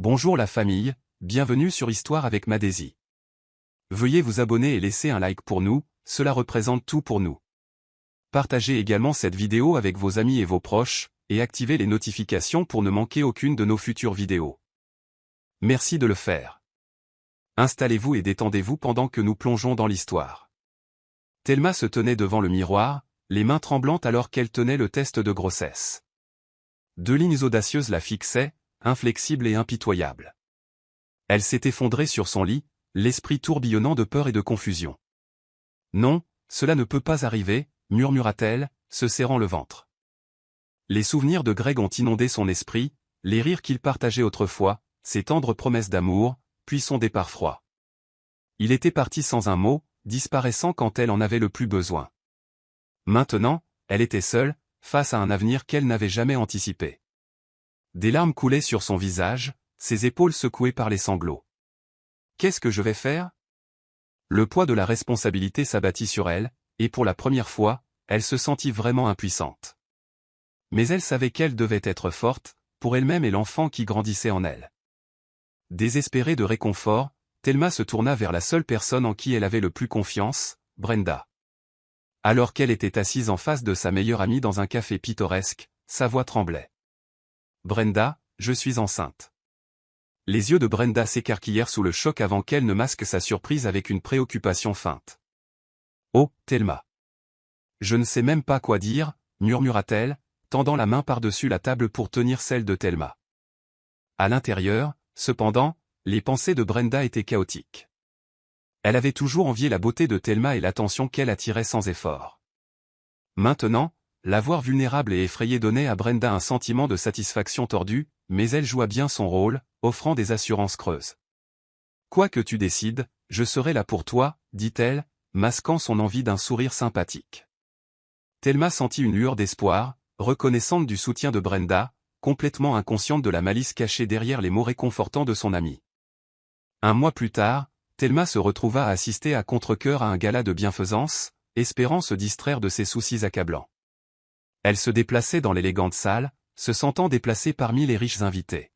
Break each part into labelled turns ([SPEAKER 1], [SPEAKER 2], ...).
[SPEAKER 1] Bonjour la famille, bienvenue sur Histoire avec Madési. Veuillez vous abonner et laisser un like pour nous, cela représente tout pour nous. Partagez également cette vidéo avec vos amis et vos proches, et activez les notifications pour ne manquer aucune de nos futures vidéos. Merci de le faire. Installez-vous et détendez-vous pendant que nous plongeons dans l'histoire. Thelma se tenait devant le miroir, les mains tremblantes alors qu'elle tenait le test de grossesse. Deux lignes audacieuses la fixaient, inflexible et impitoyable. Elle s'est effondrée sur son lit, l'esprit tourbillonnant de peur et de confusion. « Non, cela ne peut pas arriver », murmura-t-elle, se serrant le ventre. Les souvenirs de Greg ont inondé son esprit, les rires qu'il partageait autrefois, ses tendres promesses d'amour, puis son départ froid. Il était parti sans un mot, disparaissant quand elle en avait le plus besoin. Maintenant, elle était seule, face à un avenir qu'elle n'avait jamais anticipé. Des larmes coulaient sur son visage, ses épaules secouées par les sanglots. Qu'est-ce que je vais faire ? Le poids de la responsabilité s'abattit sur elle, et pour la première fois, elle se sentit vraiment impuissante. Mais elle savait qu'elle devait être forte, pour elle-même et l'enfant qui grandissait en elle. Désespérée de réconfort, Thelma se tourna vers la seule personne en qui elle avait le plus confiance, Brenda. Alors qu'elle était assise en face de sa meilleure amie dans un café pittoresque, sa voix tremblait. « Brenda, je suis enceinte. » Les yeux de Brenda s'écarquillèrent sous le choc avant qu'elle ne masque sa surprise avec une préoccupation feinte. « Oh, Thelma. Je ne sais même pas quoi dire, » murmura-t-elle, tendant la main par-dessus la table pour tenir celle de Thelma. À l'intérieur, cependant, les pensées de Brenda étaient chaotiques. Elle avait toujours envié la beauté de Thelma et l'attention qu'elle attirait sans effort. Maintenant, la voir vulnérable et effrayée donnait à Brenda un sentiment de satisfaction tordue, mais elle joua bien son rôle, offrant des assurances creuses. « Quoi que tu décides, je serai là pour toi, » dit-elle, masquant son envie d'un sourire sympathique. Thelma sentit une lueur d'espoir, reconnaissante du soutien de Brenda, complètement inconsciente de la malice cachée derrière les mots réconfortants de son amie. Un mois plus tard, Thelma se retrouva à assister à contre-cœur à un gala de bienfaisance, espérant se distraire de ses soucis accablants. Elle se déplaçait dans l'élégante salle, se sentant déplacée parmi les riches invités.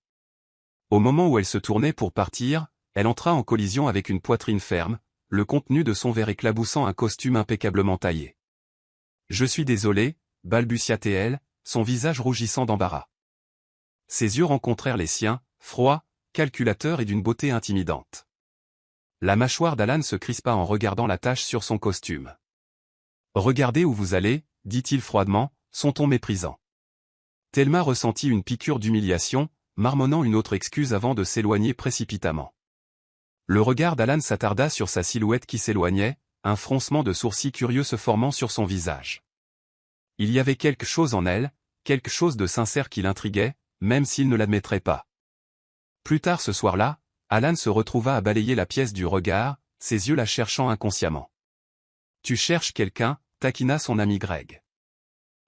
[SPEAKER 1] Au moment où elle se tournait pour partir, elle entra en collision avec une poitrine ferme, le contenu de son verre éclaboussant un costume impeccablement taillé. « Je suis désolée, » balbutia-t-elle, son visage rougissant d'embarras. Ses yeux rencontrèrent les siens, froids, calculateurs et d'une beauté intimidante. La mâchoire d'Alan se crispa en regardant la tache sur son costume. « Regardez où vous allez, » dit-il froidement, son ton méprisant. Thelma ressentit une piqûre d'humiliation, marmonnant une autre excuse avant de s'éloigner précipitamment. Le regard d'Alan s'attarda sur sa silhouette qui s'éloignait, un froncement de sourcils curieux se formant sur son visage. Il y avait quelque chose en elle, quelque chose de sincère qui l'intriguait, même s'il ne l'admettrait pas. Plus tard ce soir-là, Alan se retrouva à balayer la pièce du regard, ses yeux la cherchant inconsciemment. « Tu cherches quelqu'un » taquina son ami Greg.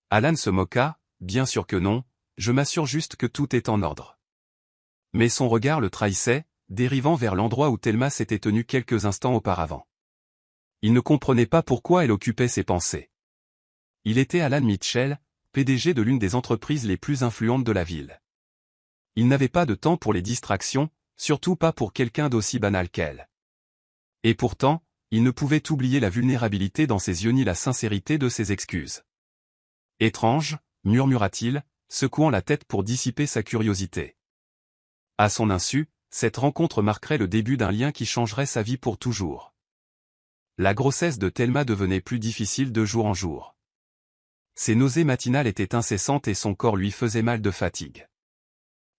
[SPEAKER 1] Alan se moqua, « Bien sûr que non, je m'assure juste que tout est en ordre. » Mais son regard le trahissait, dérivant vers l'endroit où Thelma s'était tenue quelques instants auparavant. Il ne comprenait pas pourquoi elle occupait ses pensées. Il était Alan Mitchell, PDG de l'une des entreprises les plus influentes de la ville. Il n'avait pas de temps pour les distractions, surtout pas pour quelqu'un d'aussi banal qu'elle. Et pourtant, il ne pouvait oublier la vulnérabilité dans ses yeux ni la sincérité de ses excuses. « Étrange », murmura-t-il, secouant la tête pour dissiper sa curiosité. À son insu, cette rencontre marquerait le début d'un lien qui changerait sa vie pour toujours. La grossesse de Thelma devenait plus difficile de jour en jour. Ses nausées matinales étaient incessantes et son corps lui faisait mal de fatigue.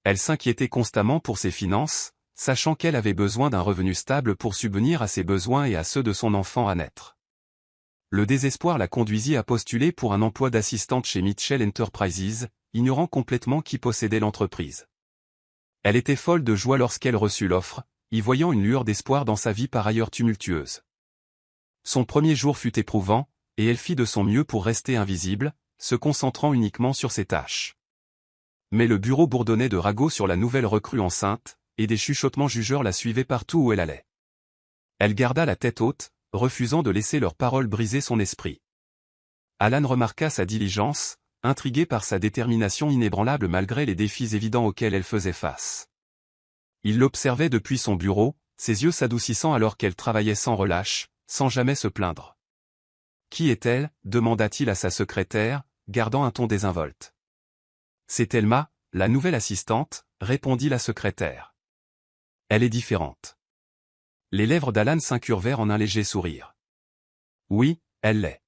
[SPEAKER 1] Elle s'inquiétait constamment pour ses finances, sachant qu'elle avait besoin d'un revenu stable pour subvenir à ses besoins et à ceux de son enfant à naître. Le désespoir la conduisit à postuler pour un emploi d'assistante chez Mitchell Enterprises, ignorant complètement qui possédait l'entreprise. Elle était folle de joie lorsqu'elle reçut l'offre, y voyant une lueur d'espoir dans sa vie par ailleurs tumultueuse. Son premier jour fut éprouvant, et elle fit de son mieux pour rester invisible, se concentrant uniquement sur ses tâches. Mais le bureau bourdonnait de ragots sur la nouvelle recrue enceinte, et des chuchotements jugeurs la suivaient partout où elle allait. Elle garda la tête haute, refusant de laisser leurs paroles briser son esprit. Alan remarqua sa diligence, intrigué par sa détermination inébranlable malgré les défis évidents auxquels elle faisait face. Il l'observait depuis son bureau, ses yeux s'adoucissant alors qu'elle travaillait sans relâche, sans jamais se plaindre. « Qui est-elle » demanda-t-il à sa secrétaire, gardant un ton désinvolte. « C'est Thelma, la nouvelle assistante » répondit la secrétaire. « Elle est différente. » Les lèvres d'Alan s'incurvèrent en un léger sourire. « Oui, elle l'est. »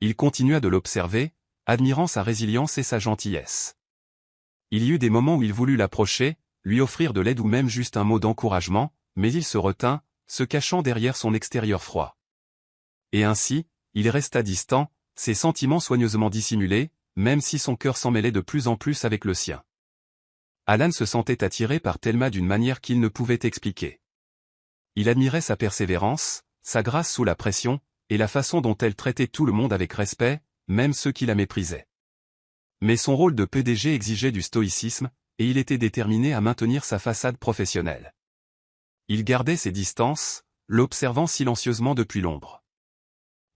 [SPEAKER 1] Il continua de l'observer, admirant sa résilience et sa gentillesse. Il y eut des moments où il voulut l'approcher, lui offrir de l'aide ou même juste un mot d'encouragement, mais il se retint, se cachant derrière son extérieur froid. Et ainsi, il resta distant, ses sentiments soigneusement dissimulés, même si son cœur s'en mêlait de plus en plus avec le sien. Alan se sentait attiré par Thelma d'une manière qu'il ne pouvait expliquer. Il admirait sa persévérance, sa grâce sous la pression, et la façon dont elle traitait tout le monde avec respect, même ceux qui la méprisaient. Mais son rôle de PDG exigeait du stoïcisme, et il était déterminé à maintenir sa façade professionnelle. Il gardait ses distances, l'observant silencieusement depuis l'ombre.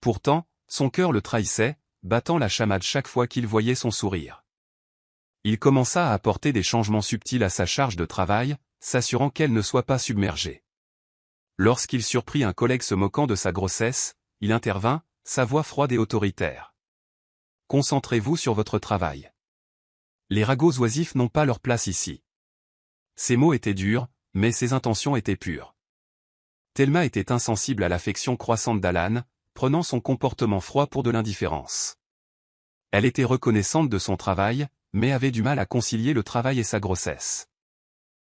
[SPEAKER 1] Pourtant, son cœur le trahissait, battant la chamade chaque fois qu'il voyait son sourire. Il commença à apporter des changements subtils à sa charge de travail, s'assurant qu'elle ne soit pas submergée. Lorsqu'il surprit un collègue se moquant de sa grossesse, il intervint, sa voix froide et autoritaire. « Concentrez-vous sur votre travail. Les ragots oisifs n'ont pas leur place ici. » Ses mots étaient durs, mais ses intentions étaient pures. Thelma était insensible à l'affection croissante d'Alan, prenant son comportement froid pour de l'indifférence. Elle était reconnaissante de son travail, mais avait du mal à concilier le travail et sa grossesse.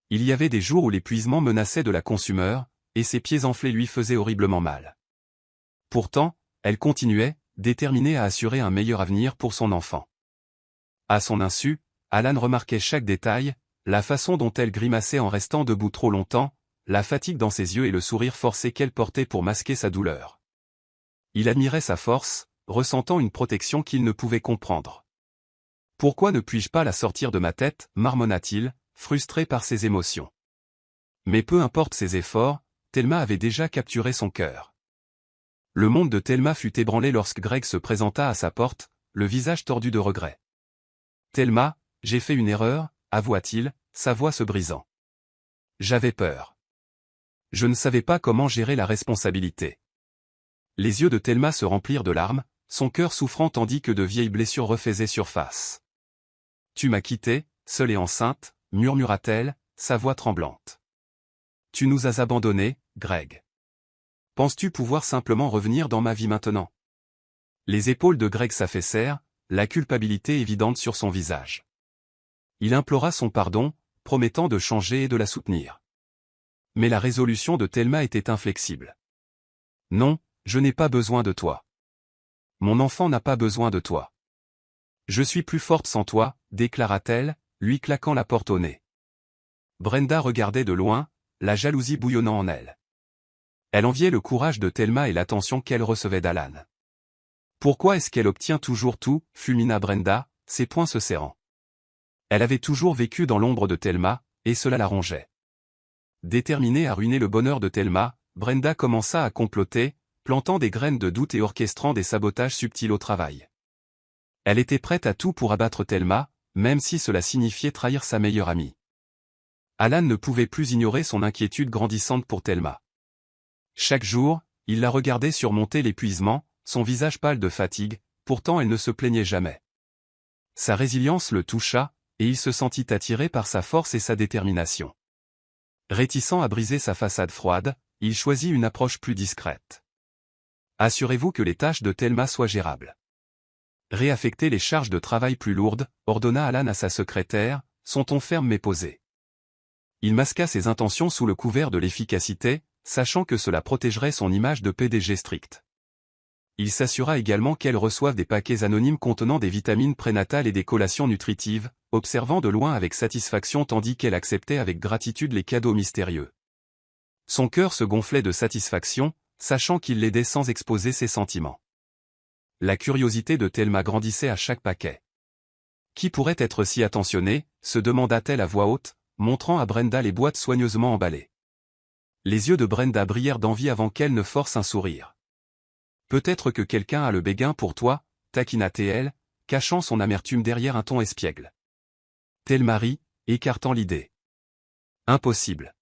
[SPEAKER 1] Il y avait des jours où l'épuisement menaçait de la consumer, et ses pieds enflés lui faisaient horriblement mal. Pourtant, elle continuait, déterminée à assurer un meilleur avenir pour son enfant. À son insu, Alan remarquait chaque détail, la façon dont elle grimaçait en restant debout trop longtemps, la fatigue dans ses yeux et le sourire forcé qu'elle portait pour masquer sa douleur. Il admirait sa force, ressentant une protection qu'il ne pouvait comprendre. « Pourquoi ne puis-je pas la sortir de ma tête » marmonna-t-il, frustré par ses émotions. Mais peu importe ses efforts, Thelma avait déjà capturé son cœur. Le monde de Thelma fut ébranlé lorsque Greg se présenta à sa porte, le visage tordu de regret. « Thelma, j'ai fait une erreur » avoua-t-il, sa voix se brisant. « J'avais peur. Je ne savais pas comment gérer la responsabilité. » Les yeux de Thelma se remplirent de larmes, son cœur souffrant tandis que de vieilles blessures refaisaient surface. « Tu m'as quitté, seule et enceinte » murmura-t-elle, sa voix tremblante. « Tu nous as abandonnés, Greg. Penses-tu pouvoir simplement revenir dans ma vie maintenant ?» Les épaules de Greg s'affaissèrent, la culpabilité évidente sur son visage. Il implora son pardon, promettant de changer et de la soutenir. Mais la résolution de Thelma était inflexible. « Non, je n'ai pas besoin de toi. Mon enfant n'a pas besoin de toi. Je suis plus forte sans toi, déclara-t-elle, lui claquant la porte au nez. Brenda regardait de loin, la jalousie bouillonnant en elle. Elle enviait le courage de Thelma et l'attention qu'elle recevait d'Alan. Pourquoi est-ce qu'elle obtient toujours tout, fulmina Brenda, ses poings se serrant. Elle avait toujours vécu dans l'ombre de Thelma, et cela la rongeait. Déterminée à ruiner le bonheur de Thelma, Brenda commença à comploter, plantant des graines de doute et orchestrant des sabotages subtils au travail. Elle était prête à tout pour abattre Thelma, même si cela signifiait trahir sa meilleure amie. Alan ne pouvait plus ignorer son inquiétude grandissante pour Thelma. Chaque jour, il la regardait surmonter l'épuisement, son visage pâle de fatigue, pourtant elle ne se plaignait jamais. Sa résilience le toucha, et il se sentit attiré par sa force et sa détermination. Réticent à briser sa façade froide, il choisit une approche plus discrète. Assurez-vous que les tâches de Thelma soient gérables. Réaffectez les charges de travail plus lourdes, ordonna Alan à sa secrétaire, son ton ferme mais posé. Il masqua ses intentions sous le couvert de l'efficacité, sachant que cela protégerait son image de PDG strict. Il s'assura également qu'elle reçoive des paquets anonymes contenant des vitamines prénatales et des collations nutritives, observant de loin avec satisfaction tandis qu'elle acceptait avec gratitude les cadeaux mystérieux. Son cœur se gonflait de satisfaction, sachant qu'il l'aidait sans exposer ses sentiments. La curiosité de Thelma grandissait à chaque paquet. Qui pourrait être si attentionné, se demanda-t-elle à voix haute, montrant à Brenda les boîtes soigneusement emballées. Les yeux de Brenda brillèrent d'envie avant qu'elle ne force un sourire. Peut-être que quelqu'un a le béguin pour toi, taquina-t-elle, cachant son amertume derrière un ton espiègle. Thelma rit, écartant l'idée. Impossible.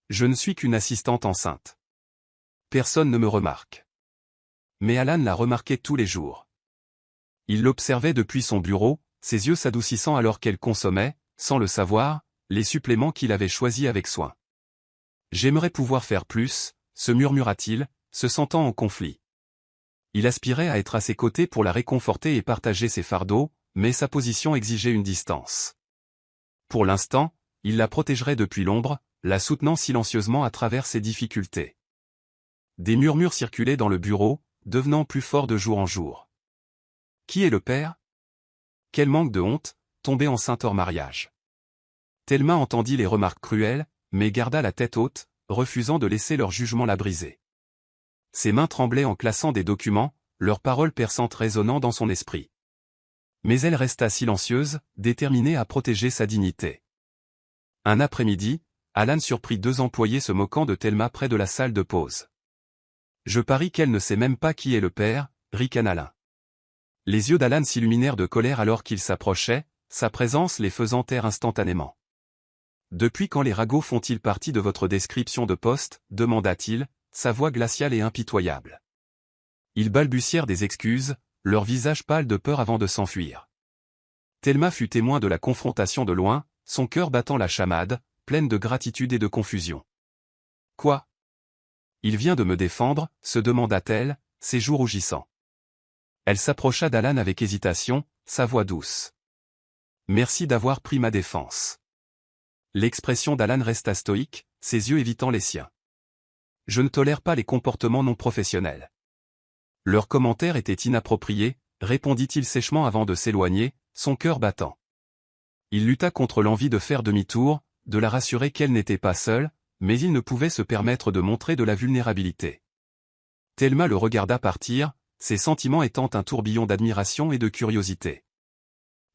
[SPEAKER 1] Je ne suis qu'une assistante enceinte. Personne ne me remarque. Mais Alan la remarquait tous les jours. Il l'observait depuis son bureau, ses yeux s'adoucissant alors qu'elle consommait, sans le savoir, les suppléments qu'il avait choisis avec soin. J'aimerais pouvoir faire plus, se murmura-t-il, se sentant en conflit. Il aspirait à être à ses côtés pour la réconforter et partager ses fardeaux, mais sa position exigeait une distance. Pour l'instant, il la protégerait depuis l'ombre, la soutenant silencieusement à travers ses difficultés. Des murmures circulaient dans le bureau, devenant plus forts de jour en jour. Qui est le père? Quel manque de honte, tomber enceinte hors mariage. Thelma entendit les remarques cruelles, mais garda la tête haute, refusant de laisser leur jugement la briser. Ses mains tremblaient en classant des documents, leurs paroles perçantes résonnant dans son esprit. Mais elle resta silencieuse, déterminée à protéger sa dignité. Un après-midi, Alan surprit deux employés se moquant de Thelma près de la salle de pause. « Je parie qu'elle ne sait même pas qui est le père », ricana l'un. Les yeux d'Alan s'illuminèrent de colère alors qu'il s'approchait, sa présence les faisant taire instantanément. « Depuis quand les ragots font-ils partie de votre description de poste » demanda-t-il, sa voix glaciale et impitoyable. Ils balbutièrent des excuses, leur visage pâle de peur avant de s'enfuir. Thelma fut témoin de la confrontation de loin, son cœur battant la chamade, pleine de gratitude et de confusion. « Quoi ? Il vient de me défendre » se demanda-t-elle, ses joues rougissant. Elle s'approcha d'Alan avec hésitation, sa voix douce. « Merci d'avoir pris ma défense. » L'expression d'Alan resta stoïque, ses yeux évitant les siens. « Je ne tolère pas les comportements non professionnels. » Leurs commentaires étaient inappropriés, répondit-il sèchement avant de s'éloigner, son cœur battant. Il lutta contre l'envie de faire demi-tour, de la rassurer qu'elle n'était pas seule, mais il ne pouvait se permettre de montrer de la vulnérabilité. Thelma le regarda partir, ses sentiments étant un tourbillon d'admiration et de curiosité.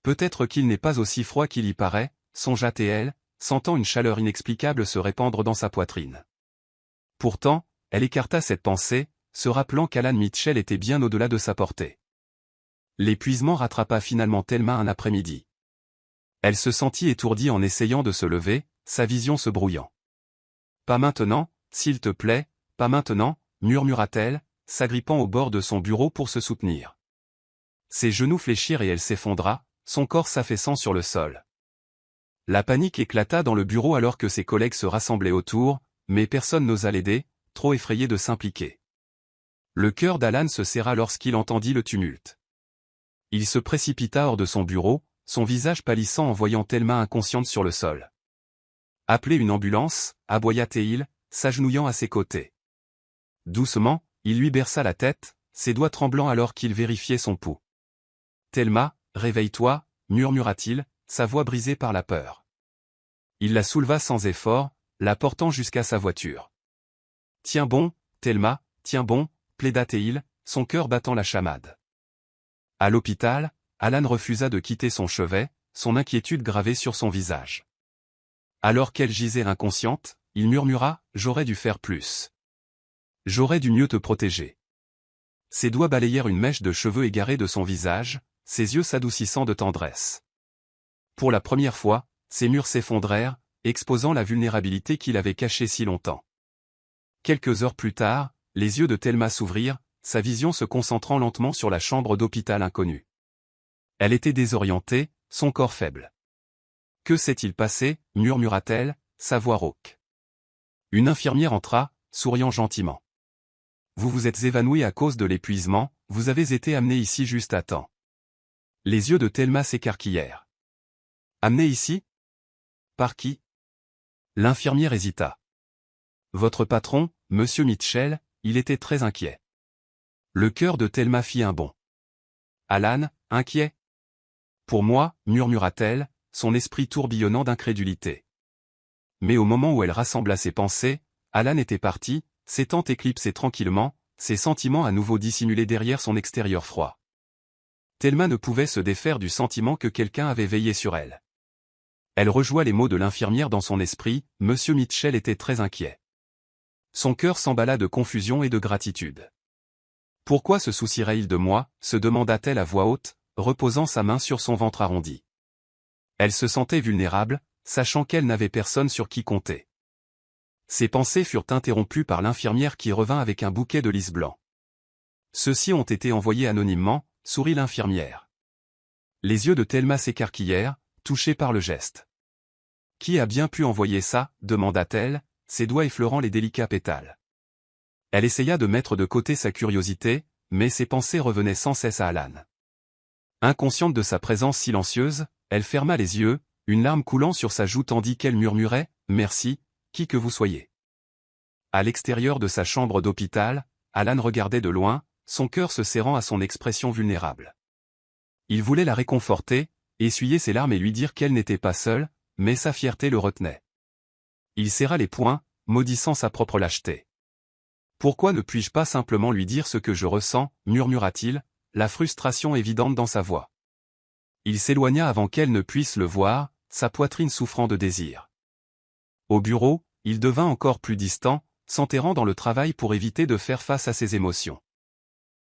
[SPEAKER 1] Peut-être qu'il n'est pas aussi froid qu'il y paraît, songea-t-elle, sentant une chaleur inexplicable se répandre dans sa poitrine. Pourtant, elle écarta cette pensée, se rappelant qu'Alan Mitchell était bien au-delà de sa portée. L'épuisement rattrapa finalement Thelma un après-midi. Elle se sentit étourdie en essayant de se lever, sa vision se brouillant. « Pas maintenant, s'il te plaît, pas maintenant » murmura-t-elle, s'agrippant au bord de son bureau pour se soutenir. Ses genoux fléchirent et elle s'effondra, son corps s'affaissant sur le sol. La panique éclata dans le bureau alors que ses collègues se rassemblaient autour, mais personne n'osa l'aider, trop effrayé de s'impliquer. Le cœur d'Alan se serra lorsqu'il entendit le tumulte. Il se précipita hors de son bureau, son visage pâlissant en voyant Thelma inconsciente sur le sol. « Appelez une ambulance » aboya-t-il, s'agenouillant à ses côtés. Doucement, il lui berça la tête, ses doigts tremblant alors qu'il vérifiait son pouls. « Thelma, réveille-toi » murmura-t-il, sa voix brisée par la peur. Il la souleva sans effort, la portant jusqu'à sa voiture. « Tiens bon, Thelma, tiens bon » plaida-t-il, son cœur battant la chamade. À l'hôpital, Alan refusa de quitter son chevet, son inquiétude gravée sur son visage. Alors qu'elle gisait inconsciente, il murmura « J'aurais dû faire plus. J'aurais dû mieux te protéger. » Ses doigts balayèrent une mèche de cheveux égarés de son visage, ses yeux s'adoucissant de tendresse. Pour la première fois, ses murs s'effondrèrent, exposant la vulnérabilité qu'il avait cachée si longtemps. Quelques heures plus tard, les yeux de Thelma s'ouvrirent, sa vision se concentrant lentement sur la chambre d'hôpital inconnue. Elle était désorientée, son corps faible. « Que s'est-il passé » murmura-t-elle, sa voix rauque. Une infirmière entra, souriant gentiment. « Vous vous êtes évanoui à cause de l'épuisement, vous avez été amené ici juste à temps. » Les yeux de Thelma s'écarquillèrent. « Amené ici ? Par qui ?» L'infirmière hésita. « Votre patron, Monsieur Mitchell, il était très inquiet. » Le cœur de Thelma fit un bond. « Alan, inquiet ? » « Pour moi, » murmura-t-elle, son esprit tourbillonnant d'incrédulité. Mais au moment où elle rassembla ses pensées, Alan était parti, s'étant éclipsé tranquillement, ses sentiments à nouveau dissimulés derrière son extérieur froid. Thelma ne pouvait se défaire du sentiment que quelqu'un avait veillé sur elle. Elle rejoua les mots de l'infirmière dans son esprit, Monsieur Mitchell était très inquiet. Son cœur s'emballa de confusion et de gratitude. « Pourquoi se soucierait-il de moi » se demanda-t-elle à voix haute, reposant sa main sur son ventre arrondi. Elle se sentait vulnérable, sachant qu'elle n'avait personne sur qui compter. Ses pensées furent interrompues par l'infirmière qui revint avec un bouquet de lys blanc. Ceux-ci ont été envoyés anonymement, sourit l'infirmière. Les yeux de Thelma s'écarquillèrent, touchés par le geste. Qui a bien pu envoyer ça, demanda-t-elle, ses doigts effleurant les délicats pétales. Elle essaya de mettre de côté sa curiosité, mais ses pensées revenaient sans cesse à Alan. Inconsciente de sa présence silencieuse, elle ferma les yeux, une larme coulant sur sa joue tandis qu'elle murmurait « Merci, qui que vous soyez ». À l'extérieur de sa chambre d'hôpital, Alan regardait de loin, son cœur se serrant à son expression vulnérable. Il voulait la réconforter, essuyer ses larmes et lui dire qu'elle n'était pas seule, mais sa fierté le retenait. Il serra les poings, maudissant sa propre lâcheté. « Pourquoi ne puis-je pas simplement lui dire ce que je ressens » murmura-t-il, la frustration évidente dans sa voix. Il s'éloigna avant qu'elle ne puisse le voir, sa poitrine souffrant de désir. Au bureau, il devint encore plus distant, s'enterrant dans le travail pour éviter de faire face à ses émotions.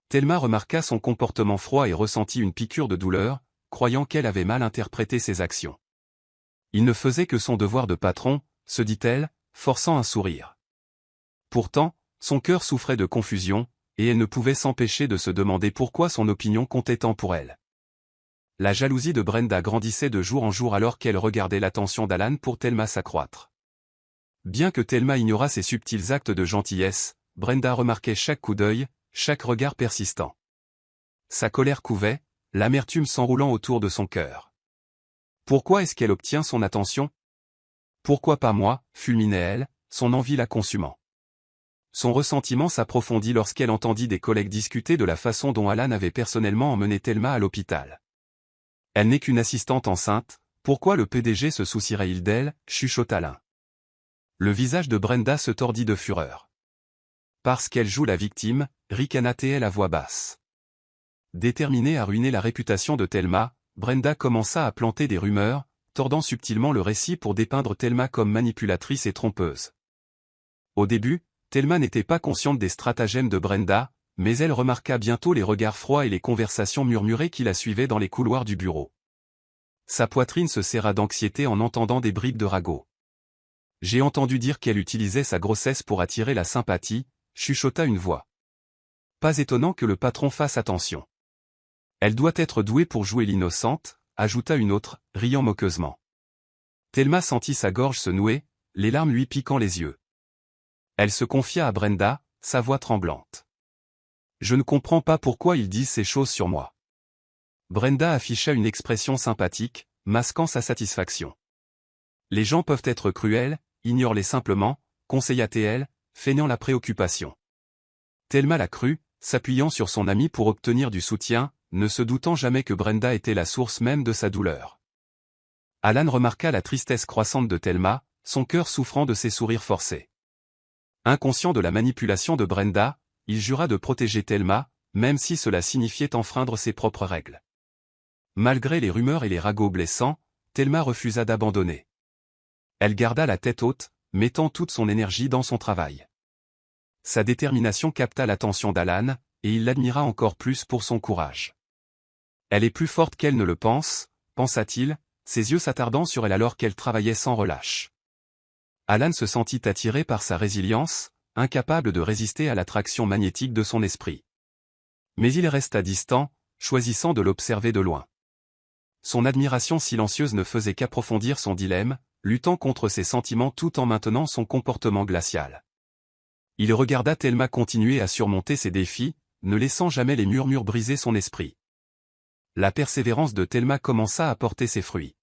[SPEAKER 1] Thelma remarqua son comportement froid et ressentit une piqûre de douleur, croyant qu'elle avait mal interprété ses actions. Il ne faisait que son devoir de patron, se dit-elle, forçant un sourire. Pourtant, son cœur souffrait de confusion, et elle ne pouvait s'empêcher de se demander pourquoi son opinion comptait tant pour elle. La jalousie de Brenda grandissait de jour en jour alors qu'elle regardait l'attention d'Alan pour Thelma s'accroître. Bien que Thelma ignorât ses subtils actes de gentillesse, Brenda remarquait chaque coup d'œil, chaque regard persistant. Sa colère couvait, l'amertume s'enroulant autour de son cœur. Pourquoi est-ce qu'elle obtient son attention? Pourquoi pas moi, fulminait-elle, son envie la consumant. Son ressentiment s'approfondit lorsqu'elle entendit des collègues discuter de la façon dont Alan avait personnellement emmené Thelma à l'hôpital. Elle n'est qu'une assistante enceinte, pourquoi le PDG se soucierait-il d'elle, chuchota l'un. Le visage de Brenda se tordit de fureur. Parce qu'elle joue la victime, ricana-t-elle à voix basse. Déterminée à ruiner la réputation de Thelma, Brenda commença à planter des rumeurs, tordant subtilement le récit pour dépeindre Thelma comme manipulatrice et trompeuse. Au début, Thelma n'était pas consciente des stratagèmes de Brenda, mais elle remarqua bientôt les regards froids et les conversations murmurées qui la suivaient dans les couloirs du bureau. Sa poitrine se serra d'anxiété en entendant des bribes de ragots. « J'ai entendu dire qu'elle utilisait sa grossesse pour attirer la sympathie », chuchota une voix. Pas étonnant que le patron fasse attention. Elle doit être douée pour jouer l'innocente, ajouta une autre, riant moqueusement. Thelma sentit sa gorge se nouer, les larmes lui piquant les yeux. Elle se confia à Brenda, sa voix tremblante. « Je ne comprends pas pourquoi ils disent ces choses sur moi. » Brenda afficha une expression sympathique, masquant sa satisfaction. « Les gens peuvent être cruels, ignore-les simplement, conseilla-t-elle, feignant la préoccupation. Thelma la crut, s'appuyant sur son amie pour obtenir du soutien, ne se doutant jamais que Brenda était la source même de sa douleur. Alan remarqua la tristesse croissante de Thelma, son cœur souffrant de ses sourires forcés. Inconscient de la manipulation de Brenda, il jura de protéger Thelma, même si cela signifiait enfreindre ses propres règles. Malgré les rumeurs et les ragots blessants, Thelma refusa d'abandonner. Elle garda la tête haute, mettant toute son énergie dans son travail. Sa détermination capta l'attention d'Alan, et il l'admira encore plus pour son courage. Elle est plus forte qu'elle ne le pense, pensa-t-il, ses yeux s'attardant sur elle alors qu'elle travaillait sans relâche. Alan se sentit attiré par sa résilience, incapable de résister à l'attraction magnétique de son esprit. Mais il resta distant, choisissant de l'observer de loin. Son admiration silencieuse ne faisait qu'approfondir son dilemme, luttant contre ses sentiments tout en maintenant son comportement glacial. Il regarda Thelma continuer à surmonter ses défis, ne laissant jamais les murmures briser son esprit. La persévérance de Thelma commença à porter ses fruits.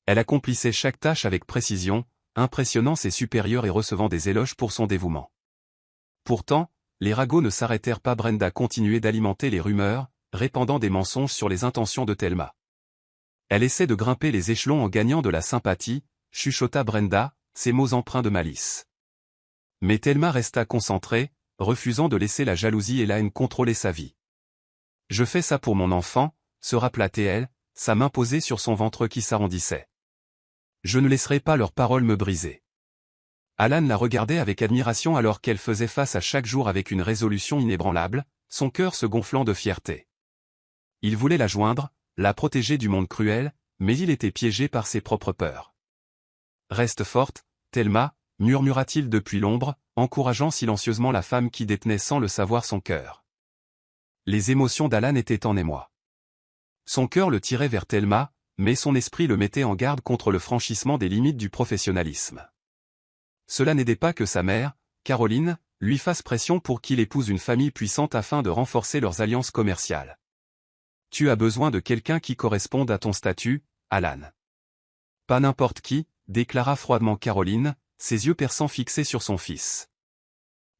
[SPEAKER 1] Elle accomplissait chaque tâche avec précision, impressionnant ses supérieurs et recevant des éloges pour son dévouement. Pourtant, les ragots ne s'arrêtèrent pas. Brenda continuait d'alimenter les rumeurs, répandant des mensonges sur les intentions de Thelma. Elle essaie de grimper les échelons en gagnant de la sympathie, chuchota Brenda, ses mots empreints de malice. Mais Thelma resta concentrée, refusant de laisser la jalousie et la haine contrôler sa vie. « Je fais ça pour mon enfant », se rappela-t-elle, sa main posée sur son ventre qui s'arrondissait. « Je ne laisserai pas leurs paroles me briser. » Alan la regardait avec admiration alors qu'elle faisait face à chaque jour avec une résolution inébranlable, son cœur se gonflant de fierté. Il voulait la joindre, la protéger du monde cruel, mais il était piégé par ses propres peurs. reste forte, Thelma, murmura-t-il depuis l'ombre, encourageant silencieusement la femme qui détenait sans le savoir son cœur. Les émotions d'Alan étaient en émoi. Son cœur le tirait vers Thelma, mais son esprit le mettait en garde contre le franchissement des limites du professionnalisme. Cela n'aidait pas que sa mère, Caroline, lui fasse pression pour qu'il épouse une famille puissante afin de renforcer leurs alliances commerciales. Tu as besoin de quelqu'un qui corresponde à ton statut, Alan. Pas n'importe qui, déclara froidement Caroline, ses yeux perçants fixés sur son fils.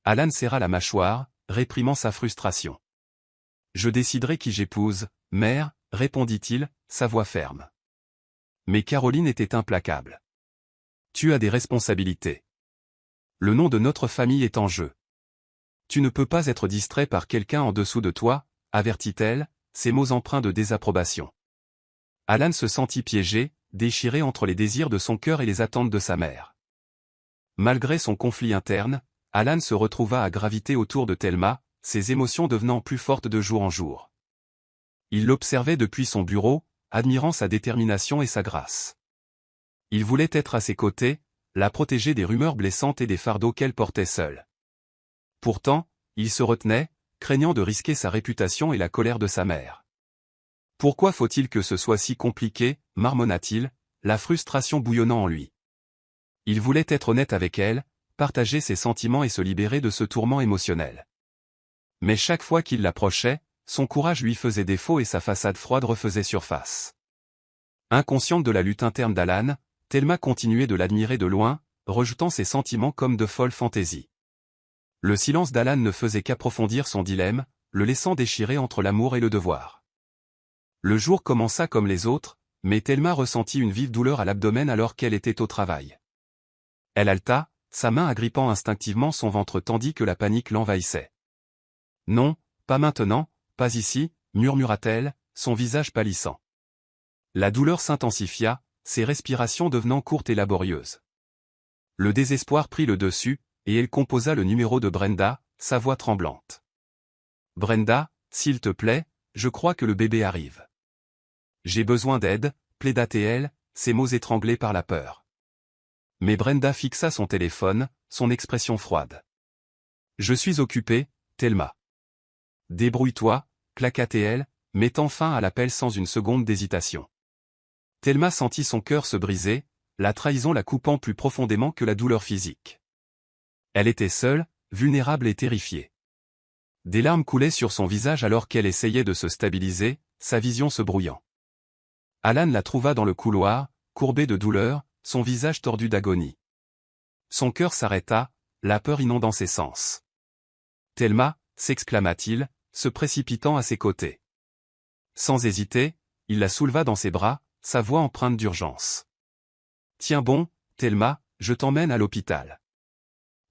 [SPEAKER 1] Alan serra la mâchoire, réprimant sa frustration. Je déciderai qui j'épouse, mère, répondit-il, sa voix ferme. Mais Caroline était implacable. Tu as des responsabilités. Le nom de notre famille est en jeu. Tu ne peux pas être distrait par quelqu'un en dessous de toi, avertit-elle, ses mots empreints de désapprobation. Alan se sentit piégé, déchiré entre les désirs de son cœur et les attentes de sa mère. Malgré son conflit interne, Alan se retrouva à graviter autour de Thelma, ses émotions devenant plus fortes de jour en jour. Il l'observait depuis son bureau, admirant sa détermination et sa grâce. Il voulait être à ses côtés, la protéger des rumeurs blessantes et des fardeaux qu'elle portait seule. Pourtant, il se retenait, craignant de risquer sa réputation et la colère de sa mère. Pourquoi faut-il que ce soit si compliqué, marmonna-t-il, la frustration bouillonnant en lui. Il voulait être honnête avec elle, partager ses sentiments et se libérer de ce tourment émotionnel. Mais chaque fois qu'il l'approchait, son courage lui faisait défaut et sa façade froide refaisait surface. Inconsciente de la lutte interne d'Alan, Thelma continuait de l'admirer de loin, rejetant ses sentiments comme de folles fantaisies. Le silence d'Alan ne faisait qu'approfondir son dilemme, le laissant déchirer entre l'amour et le devoir. Le jour commença comme les autres, mais Thelma ressentit une vive douleur à l'abdomen alors qu'elle était au travail. Elle haleta, sa main agrippant instinctivement son ventre tandis que la panique l'envahissait. « Non, pas maintenant, pas ici », murmura-t-elle, son visage pâlissant. La douleur s'intensifia, ses respirations devenant courtes et laborieuses. Le désespoir prit le dessus, et elle composa le numéro de Brenda, sa voix tremblante. « Brenda, s'il te plaît, je crois que le bébé arrive. »« J'ai besoin d'aide », plaida-t-elle, ses mots étranglés par la peur. Mais Brenda fixa son téléphone, son expression froide. « Je suis occupée, Thelma. »« Débrouille-toi », claqua-t-elle, mettant fin à l'appel sans une seconde d'hésitation. Thelma sentit son cœur se briser, la trahison la coupant plus profondément que la douleur physique. Elle était seule, vulnérable et terrifiée. Des larmes coulaient sur son visage alors qu'elle essayait de se stabiliser, sa vision se brouillant. Alan la trouva dans le couloir, courbée de douleur, son visage tordu d'agonie. Son cœur s'arrêta, la peur inondant ses sens. « Thelma » s'exclama-t-il, se précipitant à ses côtés. Sans hésiter, il la souleva dans ses bras, sa voix empreinte d'urgence. « Tiens bon, Thelma, je t'emmène à l'hôpital. »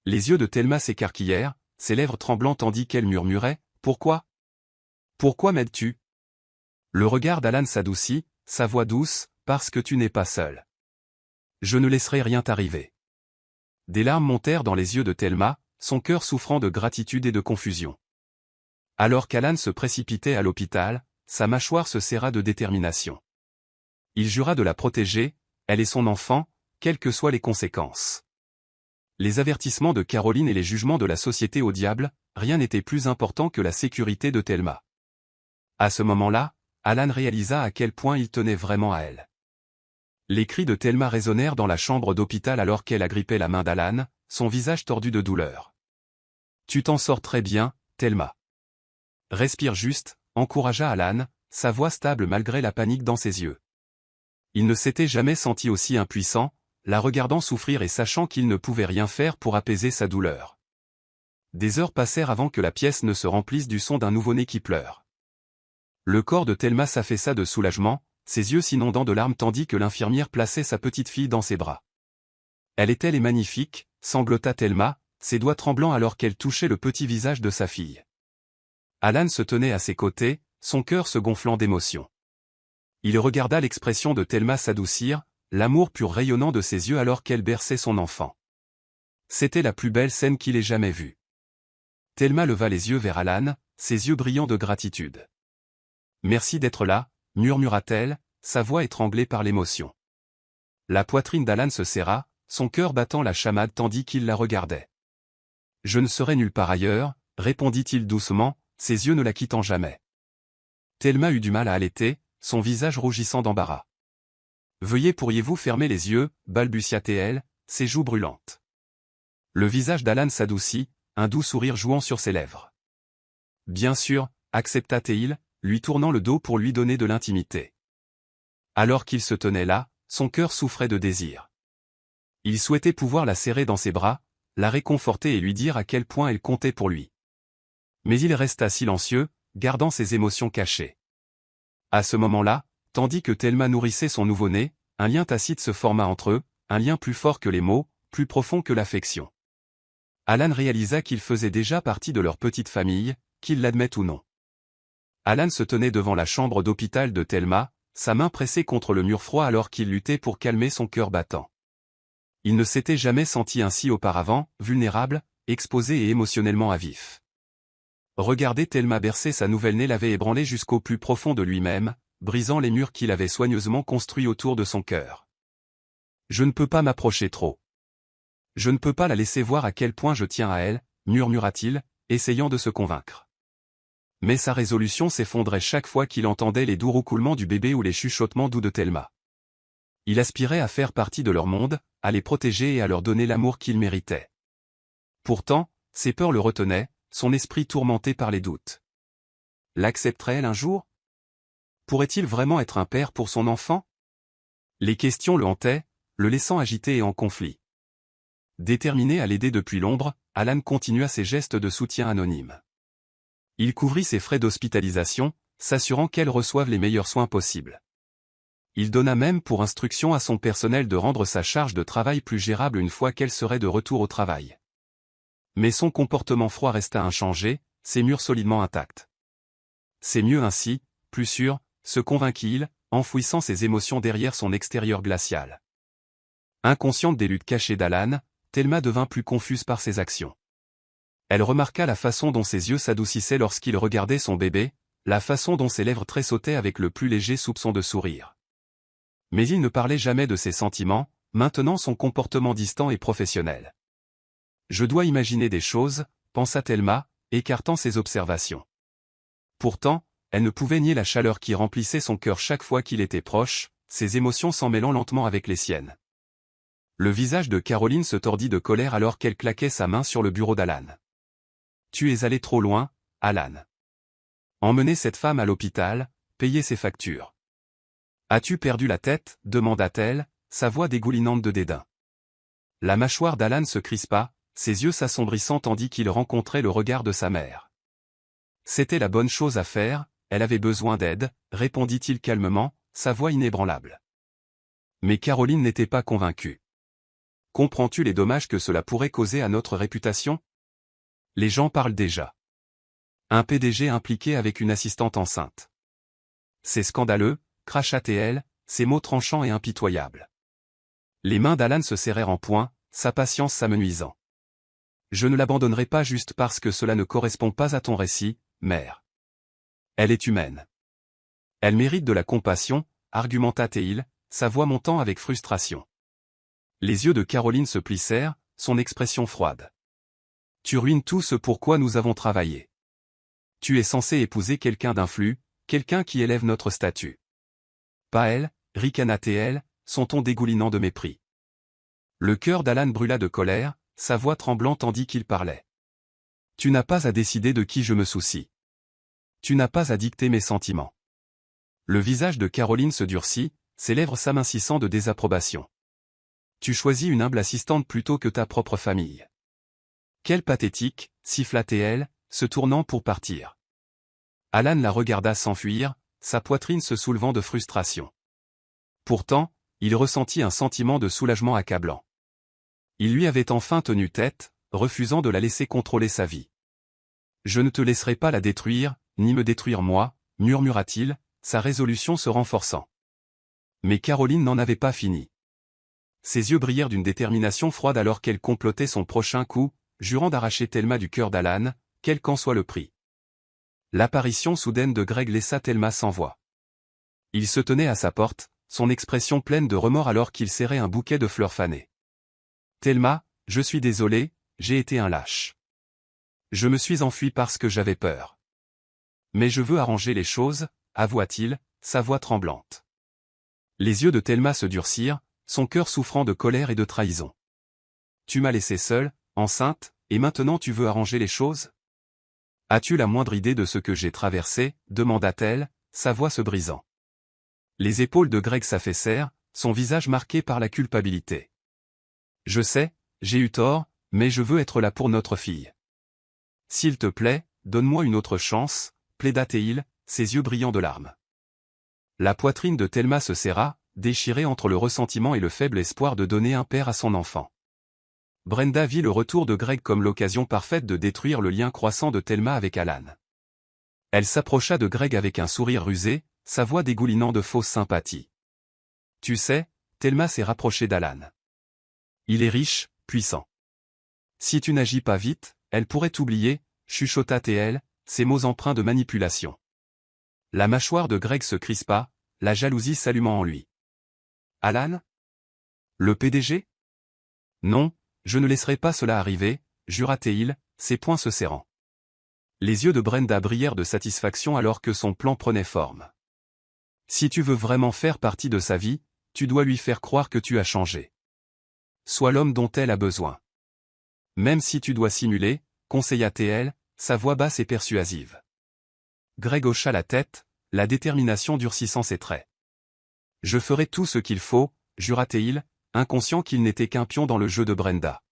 [SPEAKER 1] Les yeux de Thelma s'écarquillèrent, ses lèvres tremblant tandis qu'elle murmurait « Pourquoi ? Pourquoi m'aides-tu » Le regard d'Alan s'adoucit, sa voix douce « Parce que tu n'es pas seul. Je ne laisserai rien t'arriver. » Des larmes montèrent dans les yeux de Thelma, son cœur souffrant de gratitude et de confusion. Alors qu'Alan se précipitait à l'hôpital, sa mâchoire se serra de détermination. Il jura de la protéger, elle et son enfant, quelles que soient les conséquences. Les avertissements de Caroline et les jugements de la société au diable, rien n'était plus important que la sécurité de Thelma. À ce moment-là, Alan réalisa à quel point il tenait vraiment à elle. Les cris de Thelma résonnèrent dans la chambre d'hôpital alors qu'elle agrippait la main d'Alan, son visage tordu de douleur. « Tu t'en sors très bien, Thelma. Respire juste », encouragea Alan, sa voix stable malgré la panique dans ses yeux. Il ne s'était jamais senti aussi impuissant, la regardant souffrir et sachant qu'il ne pouvait rien faire pour apaiser sa douleur. Des heures passèrent avant que la pièce ne se remplisse du son d'un nouveau-né qui pleure. Le corps de Thelma s'affaissa de soulagement, ses yeux s'inondant de larmes tandis que l'infirmière plaçait sa petite fille dans ses bras. « Elle est-elle et magnifique », sanglota Thelma, ses doigts tremblants alors qu'elle touchait le petit visage de sa fille. Alan se tenait à ses côtés, son cœur se gonflant d'émotion. Il regarda l'expression de Thelma s'adoucir, l'amour pur rayonnant de ses yeux alors qu'elle berçait son enfant. C'était la plus belle scène qu'il ait jamais vue. Thelma leva les yeux vers Alan, ses yeux brillants de gratitude. « Merci d'être là », murmura-t-elle, sa voix étranglée par l'émotion. La poitrine d'Alan se serra, son cœur battant la chamade tandis qu'il la regardait. « Je ne serai nulle part ailleurs, répondit-il doucement, ses yeux ne la quittant jamais. Thelma eut du mal à allaiter, son visage rougissant d'embarras. « Veuillez pourriez-vous fermer les yeux, balbutia-t-elle, ses joues brûlantes. Le visage d'Alan s'adoucit, un doux sourire jouant sur ses lèvres. « Bien sûr, accepta-t-il, lui tournant le dos pour lui donner de l'intimité. Alors qu'il se tenait là, son cœur souffrait de désir. Il souhaitait pouvoir la serrer dans ses bras, la réconforter et lui dire à quel point elle comptait pour lui. Mais il resta silencieux, gardant ses émotions cachées. À ce moment-là, tandis que Thelma nourrissait son nouveau-né, un lien tacite se forma entre eux, un lien plus fort que les mots, plus profond que l'affection. Alan réalisa qu'il faisait déjà partie de leur petite famille, qu'il l'admette ou non. Alan se tenait devant la chambre d'hôpital de Thelma, sa main pressée contre le mur froid alors qu'il luttait pour calmer son cœur battant. Il ne s'était jamais senti ainsi auparavant, vulnérable, exposé et émotionnellement à vif. Regarder Thelma bercer sa nouvelle-née l'avait ébranlé jusqu'au plus profond de lui-même, brisant les murs qu'il avait soigneusement construits autour de son cœur. « Je ne peux pas m'approcher trop. Je ne peux pas la laisser voir à quel point je tiens à elle, murmura-t-il, essayant de se convaincre. Mais sa résolution s'effondrait chaque fois qu'il entendait les doux roucoulements du bébé ou les chuchotements doux de Thelma. Il aspirait à faire partie de leur monde, à les protéger et à leur donner l'amour qu'ils méritaient. Pourtant, ses peurs le retenaient, son esprit tourmenté par les doutes. L'accepterait-elle un jour? Pourrait-il vraiment être un père pour son enfant? Les questions le hantaient, le laissant agité et en conflit. Déterminé à l'aider depuis l'ombre, Alan continua ses gestes de soutien anonymes. Il couvrit ses frais d'hospitalisation, s'assurant qu'elle reçoive les meilleurs soins possibles. Il donna même pour instruction à son personnel de rendre sa charge de travail plus gérable une fois qu'elle serait de retour au travail. Mais son comportement froid resta inchangé, ses murs solidement intacts. C'est mieux ainsi, plus sûr, se convainquit-il, enfouissant ses émotions derrière son extérieur glacial. Inconsciente des luttes cachées d'Alan, Thelma devint plus confuse par ses actions. Elle remarqua la façon dont ses yeux s'adoucissaient lorsqu'il regardait son bébé, la façon dont ses lèvres tressautaient avec le plus léger soupçon de sourire. Mais il ne parlait jamais de ses sentiments, maintenant son comportement distant et professionnel. Je dois imaginer des choses, pensa Thelma, écartant ses observations. Pourtant, elle ne pouvait nier la chaleur qui remplissait son cœur chaque fois qu'il était proche, ses émotions s'en mêlant lentement avec les siennes. Le visage de Caroline se tordit de colère alors qu'elle claquait sa main sur le bureau d'Alan. « Tu es allé trop loin, Alan. Emmener cette femme à l'hôpital, payer ses factures. As-tu perdu la tête » demanda-t-elle, sa voix dégoulinante de dédain. La mâchoire d'Alan se crispa, ses yeux s'assombrissant tandis qu'il rencontrait le regard de sa mère. C'était la bonne chose à faire, elle avait besoin d'aide, répondit-il calmement, sa voix inébranlable. Mais Caroline n'était pas convaincue. Comprends-tu les dommages que cela pourrait causer à notre réputation? Les gens parlent déjà. Un PDG impliqué avec une assistante enceinte. C'est scandaleux, cracha-t-elle, ses mots tranchants et impitoyables. Les mains d'Alan se serrèrent en poing, sa patience s'amenuisant. Je ne l'abandonnerai pas juste parce que cela ne correspond pas à ton récit, mère. Elle est humaine. Elle mérite de la compassion, argumenta-t-il, sa voix montant avec frustration. Les yeux de Caroline se plissèrent, son expression froide. Tu ruines tout ce pour quoi nous avons travaillé. Tu es censé épouser quelqu'un d'influent, quelqu'un qui élève notre statut. Pas elle, ricana-t-elle, son ton dégoulinant de mépris. Le cœur d'Alan brûla de colère, sa voix tremblant tandis qu'il parlait. Tu n'as pas à décider de qui je me soucie. Tu n'as pas à dicter mes sentiments. Le visage de Caroline se durcit, ses lèvres s'amincissant de désapprobation. Tu choisis une humble assistante plutôt que ta propre famille. Quelle pathétique, siffla-t-elle, se tournant pour partir. Alan la regarda s'enfuir, sa poitrine se soulevant de frustration. Pourtant, il ressentit un sentiment de soulagement accablant. Il lui avait enfin tenu tête, refusant de la laisser contrôler sa vie. « Je ne te laisserai pas la détruire, ni me détruire moi », murmura-t-il, sa résolution se renforçant. Mais Caroline n'en avait pas fini. Ses yeux brillèrent d'une détermination froide alors qu'elle complotait son prochain coup, jurant d'arracher Thelma du cœur d'Alan, quel qu'en soit le prix. L'apparition soudaine de Greg laissa Thelma sans voix. Il se tenait à sa porte, son expression pleine de remords alors qu'il serrait un bouquet de fleurs fanées. Thelma, je suis désolé, j'ai été un lâche. Je me suis enfui parce que j'avais peur. Mais je veux arranger les choses, avoua-t-il, sa voix tremblante. Les yeux de Thelma se durcirent, son cœur souffrant de colère et de trahison. Tu m'as laissée seule, enceinte, et maintenant tu veux arranger les choses? As-tu la moindre idée de ce que j'ai traversé? Demanda-t-elle, sa voix se brisant. Les épaules de Greg s'affaissèrent, son visage marqué par la culpabilité. Je sais, j'ai eu tort, mais je veux être là pour notre fille. S'il te plaît, donne-moi une autre chance, plaida-t-il, ses yeux brillants de larmes. La poitrine de Thelma se serra, déchirée entre le ressentiment et le faible espoir de donner un père à son enfant. Brenda vit le retour de Greg comme l'occasion parfaite de détruire le lien croissant de Thelma avec Alan. Elle s'approcha de Greg avec un sourire rusé, sa voix dégoulinant de fausse sympathie. Tu sais, Thelma s'est rapprochée d'Alan. Il est riche, puissant. Si tu n'agis pas vite, elle pourrait t'oublier, chuchota T.L., ses mots empreints de manipulation. La mâchoire de Greg se crispa, la jalousie s'allumant en lui. Alan? Le PDG? Non, je ne laisserai pas cela arriver, jura-t-il, ses poings se serrant. Les yeux de Brenda brillèrent de satisfaction alors que son plan prenait forme. Si tu veux vraiment faire partie de sa vie, tu dois lui faire croire que tu as changé. Sois l'homme dont elle a besoin. Même si tu dois simuler, conseilla-t-elle, sa voix basse et persuasive. Greg hocha la tête, la détermination durcissant ses traits. Je ferai tout ce qu'il faut, jura-t-il, inconscient qu'il n'était qu'un pion dans le jeu de Brenda.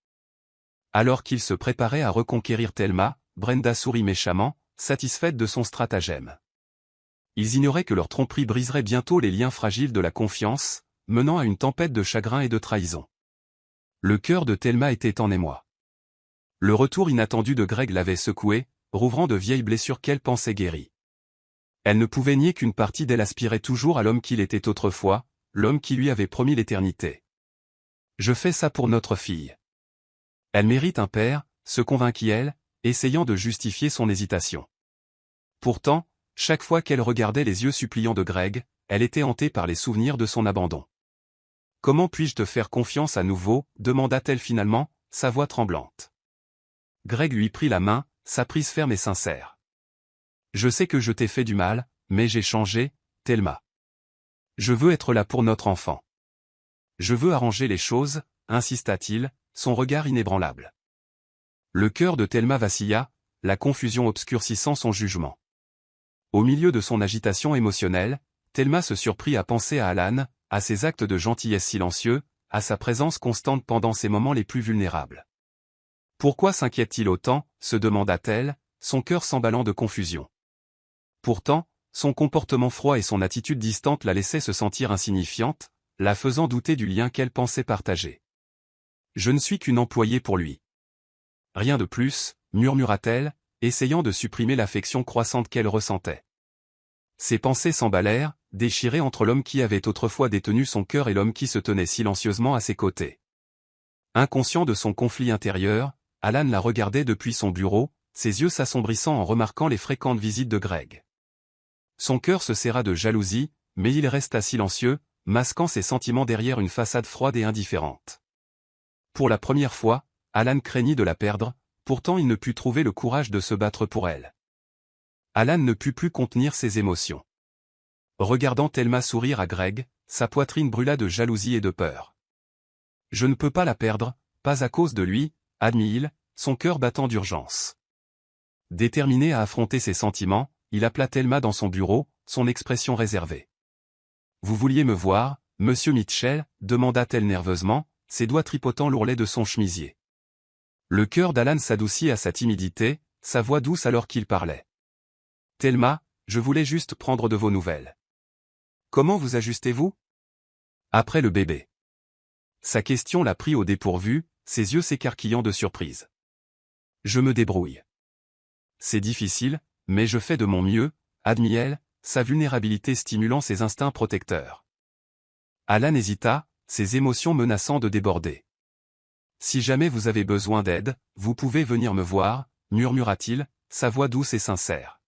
[SPEAKER 1] Alors qu'il se préparait à reconquérir Thelma, Brenda sourit méchamment, satisfaite de son stratagème. Ils ignoraient que leur tromperie briserait bientôt les liens fragiles de la confiance, menant à une tempête de chagrin et de trahison. Le cœur de Thelma était en émoi. Le retour inattendu de Greg l'avait secouée, rouvrant de vieilles blessures qu'elle pensait guéries. Elle ne pouvait nier qu'une partie d'elle aspirait toujours à l'homme qu'il était autrefois, l'homme qui lui avait promis l'éternité. Je fais ça pour notre fille. Elle mérite un père, se convainquit-elle, essayant de justifier son hésitation. Pourtant, chaque fois qu'elle regardait les yeux suppliants de Greg, elle était hantée par les souvenirs de son abandon. « Comment puis-je te faire confiance à nouveau » demanda-t-elle finalement, sa voix tremblante. Greg lui prit la main, sa prise ferme et sincère. « Je sais que je t'ai fait du mal, mais j'ai changé, Thelma. Je veux être là pour notre enfant. Je veux arranger les choses, insista-t-il, son regard inébranlable. Le cœur de Thelma vacilla, la confusion obscurcissant son jugement. Au milieu de son agitation émotionnelle, Thelma se surprit à penser à Alan, à ses actes de gentillesse silencieux, à sa présence constante pendant ses moments les plus vulnérables. Pourquoi s'inquiète-t-il autant, se demanda-t-elle, son cœur s'emballant de confusion. Pourtant, son comportement froid et son attitude distante la laissaient se sentir insignifiante, la faisant douter du lien qu'elle pensait partager. Je ne suis qu'une employée pour lui. Rien de plus, murmura-t-elle, essayant de supprimer l'affection croissante qu'elle ressentait. Ses pensées s'emballèrent, déchirées entre l'homme qui avait autrefois détenu son cœur et l'homme qui se tenait silencieusement à ses côtés. Inconscient de son conflit intérieur, Alan la regardait depuis son bureau, ses yeux s'assombrissant en remarquant les fréquentes visites de Greg. Son cœur se serra de jalousie, mais il resta silencieux, masquant ses sentiments derrière une façade froide et indifférente. Pour la première fois, Alan craignit de la perdre, pourtant il ne put trouver le courage de se battre pour elle. Alan ne put plus contenir ses émotions. Regardant Thelma sourire à Greg, sa poitrine brûla de jalousie et de peur. Je ne peux pas la perdre, pas à cause de lui, admit-il, son cœur battant d'urgence. Déterminé à affronter ses sentiments, il appela Thelma dans son bureau, son expression réservée. Vous vouliez me voir, monsieur Mitchell, demanda-t-elle nerveusement, ses doigts tripotant l'ourlet de son chemisier. Le cœur d'Alan s'adoucit à sa timidité, sa voix douce alors qu'il parlait. Thelma, je voulais juste prendre de vos nouvelles. Comment vous ajustez-vous? Après le bébé. Sa question l'a pris au dépourvu, ses yeux s'écarquillant de surprise. Je me débrouille. C'est difficile, mais je fais de mon mieux, admit-elle, sa vulnérabilité stimulant ses instincts protecteurs. Alan hésita, ses émotions menaçant de déborder. Si jamais vous avez besoin d'aide, vous pouvez venir me voir, murmura-t-il, sa voix douce et sincère.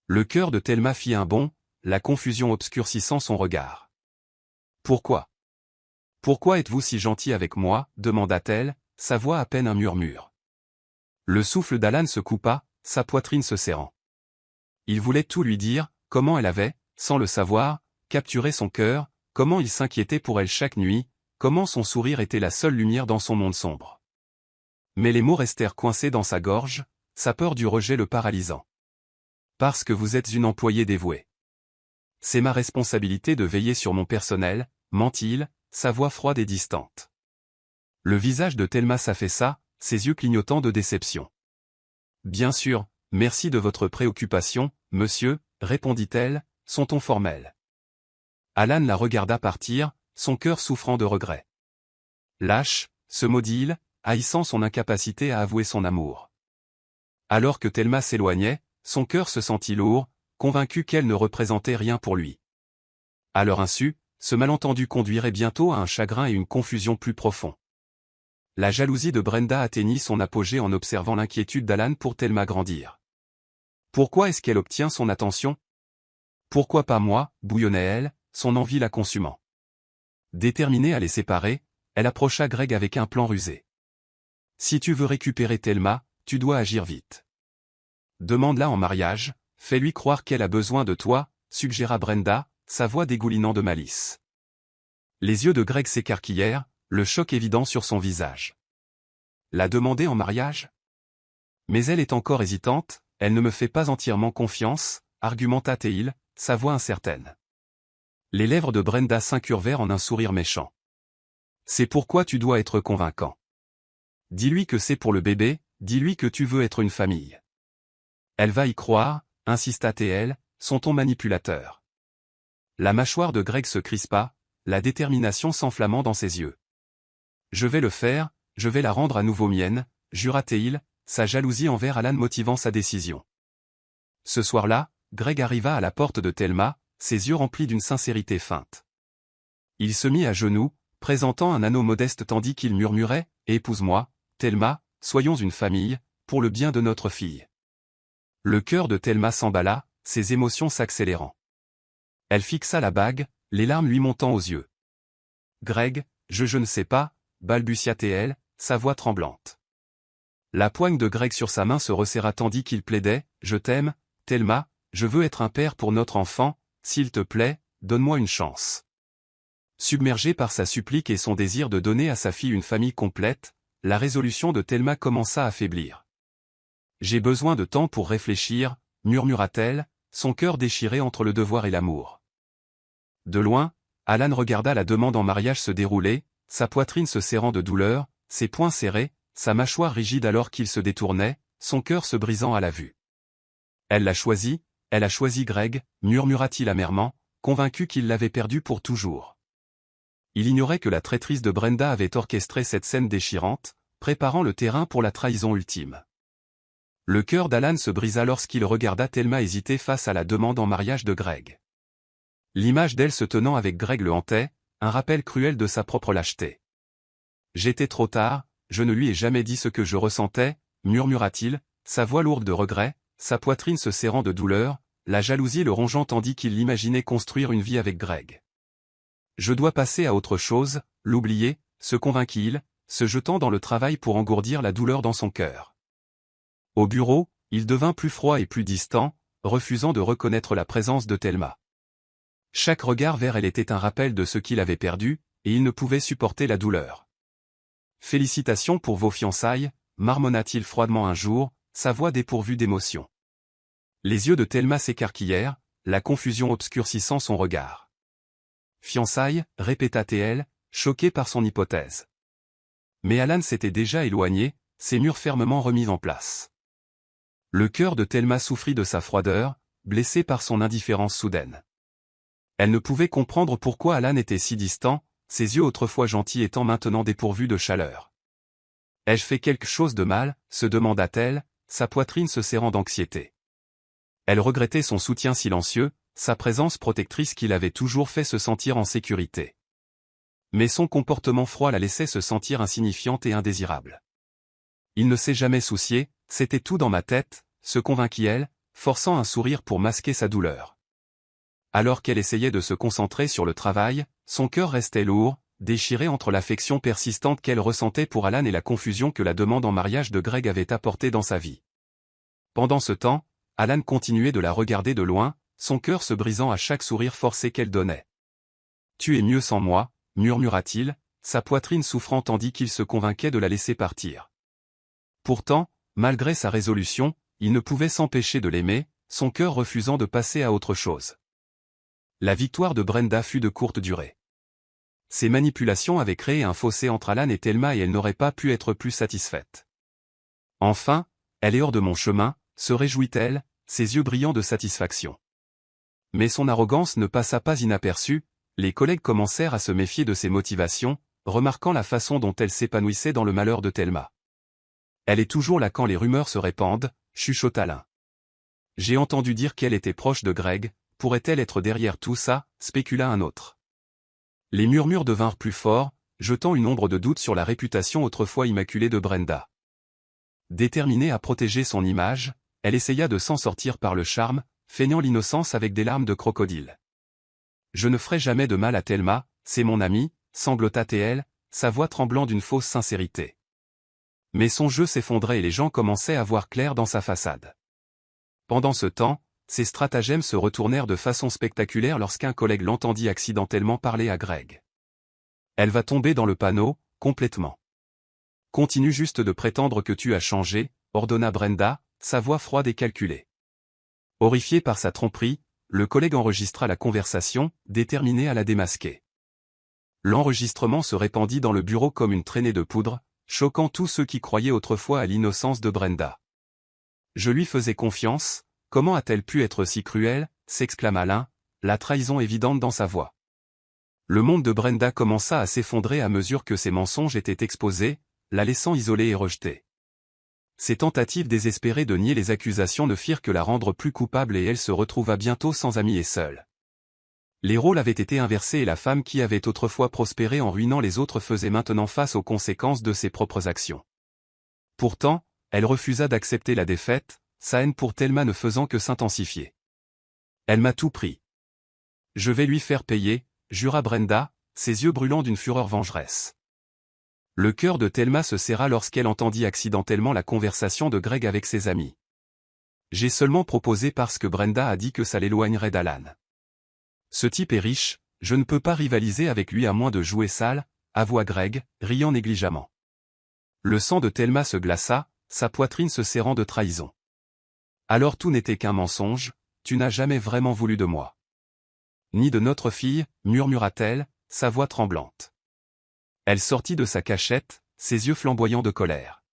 [SPEAKER 1] Le cœur de Thelma fit un bond, la confusion obscurcissant son regard. Pourquoi? Pourquoi êtes-vous si gentil avec moi, demanda-t-elle, sa voix à peine un murmure. Le souffle d'Alan se coupa, sa poitrine se serrant. Il voulait tout lui dire, comment elle avait, sans le savoir, capturé son cœur, comment il s'inquiétait pour elle chaque nuit, comment son sourire était la seule lumière dans son monde sombre. Mais les mots restèrent coincés dans sa gorge, sa peur du rejet le paralysant. Parce que vous êtes une employée dévouée. C'est ma responsabilité de veiller sur mon personnel, ment-il, sa voix froide et distante. Le visage de Thelma s'affaissa, ses yeux clignotants de déception. Bien sûr, merci de votre préoccupation, monsieur, répondit-elle, son ton formel. Alan la regarda partir, son cœur souffrant de regret. Lâche, se maudit-il, haïssant son incapacité à avouer son amour. Alors que Thelma s'éloignait, son cœur se sentit lourd, convaincu qu'elle ne représentait rien pour lui. À leur insu, ce malentendu conduirait bientôt à un chagrin et une confusion plus profonds. La jalousie de Brenda atteignit son apogée en observant l'inquiétude d'Alan pour Thelma grandir. Pourquoi est-ce qu'elle obtient son attention? Pourquoi pas moi, bouillonnait-elle, son envie la consumant. Déterminée à les séparer, elle approcha Greg avec un plan rusé. Si tu veux récupérer Thelma, tu dois agir vite. Demande-la en mariage, fais-lui croire qu'elle a besoin de toi, suggéra Brenda, sa voix dégoulinant de malice. Les yeux de Greg s'écarquillèrent, le choc évident sur son visage. La demander en mariage? Mais elle est encore hésitante, elle ne me fait pas entièrement confiance, argumenta-t-il, sa voix incertaine. Les lèvres de Brenda s'incurvèrent en un sourire méchant. C'est pourquoi tu dois être convaincant. Dis-lui que c'est pour le bébé, dis-lui que tu veux être une famille. Elle va y croire, insista-t-elle, son ton manipulateur. La mâchoire de Greg se crispa, la détermination s'enflammant dans ses yeux. Je vais le faire, je vais la rendre à nouveau mienne, jura-t-il, sa jalousie envers Alan motivant sa décision. Ce soir-là, Greg arriva à la porte de Thelma, ses yeux remplis d'une sincérité feinte. Il se mit à genoux, présentant un anneau modeste tandis qu'il murmurait « Épouse-moi, Thelma, soyons une famille, pour le bien de notre fille. » Le cœur de Thelma s'emballa, ses émotions s'accélérant. Elle fixa la bague, les larmes lui montant aux yeux. « Greg, je ne sais pas, balbutia-t-elle, sa voix tremblante. La poigne de Greg sur sa main se resserra tandis qu'il plaidait « Je t'aime, Thelma, je veux être un père pour notre enfant, s'il te plaît, donne-moi une chance. » Submergée par sa supplique et son désir de donner à sa fille une famille complète, la résolution de Thelma commença à faiblir. « J'ai besoin de temps pour réfléchir, » murmura-t-elle, son cœur déchiré entre le devoir et l'amour. De loin, Alan regarda la demande en mariage se dérouler, sa poitrine se serrant de douleur, ses poings serrés, sa mâchoire rigide alors qu'il se détournait, son cœur se brisant à la vue. Elle a choisi Greg, murmura-t-il amèrement, convaincu qu'il l'avait perdu pour toujours. Il ignorait que la traîtrise de Brenda avait orchestré cette scène déchirante, préparant le terrain pour la trahison ultime. Le cœur d'Alan se brisa lorsqu'il regarda Thelma hésiter face à la demande en mariage de Greg. L'image d'elle se tenant avec Greg le hantait, un rappel cruel de sa propre lâcheté. « J'étais trop tard, je ne lui ai jamais dit ce que je ressentais, » murmura-t-il, sa voix lourde de regret, sa poitrine se serrant de douleur, la jalousie le rongeant tandis qu'il l'imaginait construire une vie avec Greg. « Je dois passer à autre chose, l'oublier, » se convainquit-il, se jetant dans le travail pour engourdir la douleur dans son cœur. Au bureau, il devint plus froid et plus distant, refusant de reconnaître la présence de Thelma. Chaque regard vers elle était un rappel de ce qu'il avait perdu, et il ne pouvait supporter la douleur. « Félicitations pour vos fiançailles, » marmonna-t-il froidement un jour, sa voix dépourvue d'émotion. Les yeux de Thelma s'écarquillèrent, la confusion obscurcissant son regard. « Fiançailles, » répéta-t-elle, choquée par son hypothèse. Mais Alan s'était déjà éloigné, ses murs fermement remis en place. Le cœur de Thelma souffrit de sa froideur, blessé par son indifférence soudaine. Elle ne pouvait comprendre pourquoi Alan était si distant, ses yeux autrefois gentils étant maintenant dépourvus de chaleur. « Ai-je fait quelque chose de mal ?» se demanda-t-elle, sa poitrine se serrant d'anxiété. Elle regrettait son soutien silencieux, sa présence protectrice qui l'avait toujours fait se sentir en sécurité. Mais son comportement froid la laissait se sentir insignifiante et indésirable. Il ne s'est jamais soucié, c'était tout dans ma tête, se convainquit-elle, forçant un sourire pour masquer sa douleur. Alors qu'elle essayait de se concentrer sur le travail, son cœur restait lourd, déchirée entre l'affection persistante qu'elle ressentait pour Alan et la confusion que la demande en mariage de Greg avait apportée dans sa vie. Pendant ce temps, Alan continuait de la regarder de loin, son cœur se brisant à chaque sourire forcé qu'elle donnait. « Tu es mieux sans moi », murmura-t-il, sa poitrine souffrant tandis qu'il se convainquait de la laisser partir. Pourtant, malgré sa résolution, il ne pouvait s'empêcher de l'aimer, son cœur refusant de passer à autre chose. La victoire de Brenda fut de courte durée. Ses manipulations avaient créé un fossé entre Alan et Thelma et elle n'aurait pas pu être plus satisfaite. « Enfin, elle est hors de mon chemin », se réjouit-elle, ses yeux brillants de satisfaction. Mais son arrogance ne passa pas inaperçue, les collègues commencèrent à se méfier de ses motivations, remarquant la façon dont elle s'épanouissait dans le malheur de Thelma. « Elle est toujours là quand les rumeurs se répandent », chuchota l'un. « J'ai entendu dire qu'elle était proche de Greg, pourrait-elle être derrière tout ça ?» spécula un autre. Les murmures devinrent plus forts, jetant une ombre de doute sur la réputation autrefois immaculée de Brenda. Déterminée à protéger son image, elle essaya de s'en sortir par le charme, feignant l'innocence avec des larmes de crocodile. « Je ne ferai jamais de mal à Thelma, c'est mon amie », sanglota-t-elle, sa voix tremblant d'une fausse sincérité. Mais son jeu s'effondrait et les gens commençaient à voir clair dans sa façade. Pendant ce temps, ses stratagèmes se retournèrent de façon spectaculaire lorsqu'un collègue l'entendit accidentellement parler à Greg. « Elle va tomber dans le panneau, complètement. Continue juste de prétendre que tu as changé, » ordonna Brenda, sa voix froide et calculée. Horrifié par sa tromperie, le collègue enregistra la conversation, déterminé à la démasquer. L'enregistrement se répandit dans le bureau comme une traînée de poudre, choquant tous ceux qui croyaient autrefois à l'innocence de Brenda. « Je lui faisais confiance, comment a-t-elle pu être si cruelle ?» s'exclama l'un, la trahison évidente dans sa voix. Le monde de Brenda commença à s'effondrer à mesure que ses mensonges étaient exposés, la laissant isolée et rejetée. Ses tentatives désespérées de nier les accusations ne firent que la rendre plus coupable et elle se retrouva bientôt sans amis et seule. Les rôles avaient été inversés et la femme qui avait autrefois prospéré en ruinant les autres faisait maintenant face aux conséquences de ses propres actions. Pourtant, elle refusa d'accepter la défaite, sa haine pour Thelma ne faisant que s'intensifier. « Elle m'a tout pris. Je vais lui faire payer », jura Brenda, ses yeux brûlant d'une fureur vengeresse. Le cœur de Thelma se serra lorsqu'elle entendit accidentellement la conversation de Greg avec ses amis. « J'ai seulement proposé parce que Brenda a dit que ça l'éloignerait d'Alan. Ce type est riche, je ne peux pas rivaliser avec lui à moins de jouer sale », avoua Greg, riant négligemment. Le sang de Thelma se glaça, sa poitrine se serrant de trahison. « Alors tout n'était qu'un mensonge, tu n'as jamais vraiment voulu de moi. »« Ni de notre fille, » murmura-t-elle, sa voix tremblante. Elle sortit de sa cachette, ses yeux flamboyants de colère.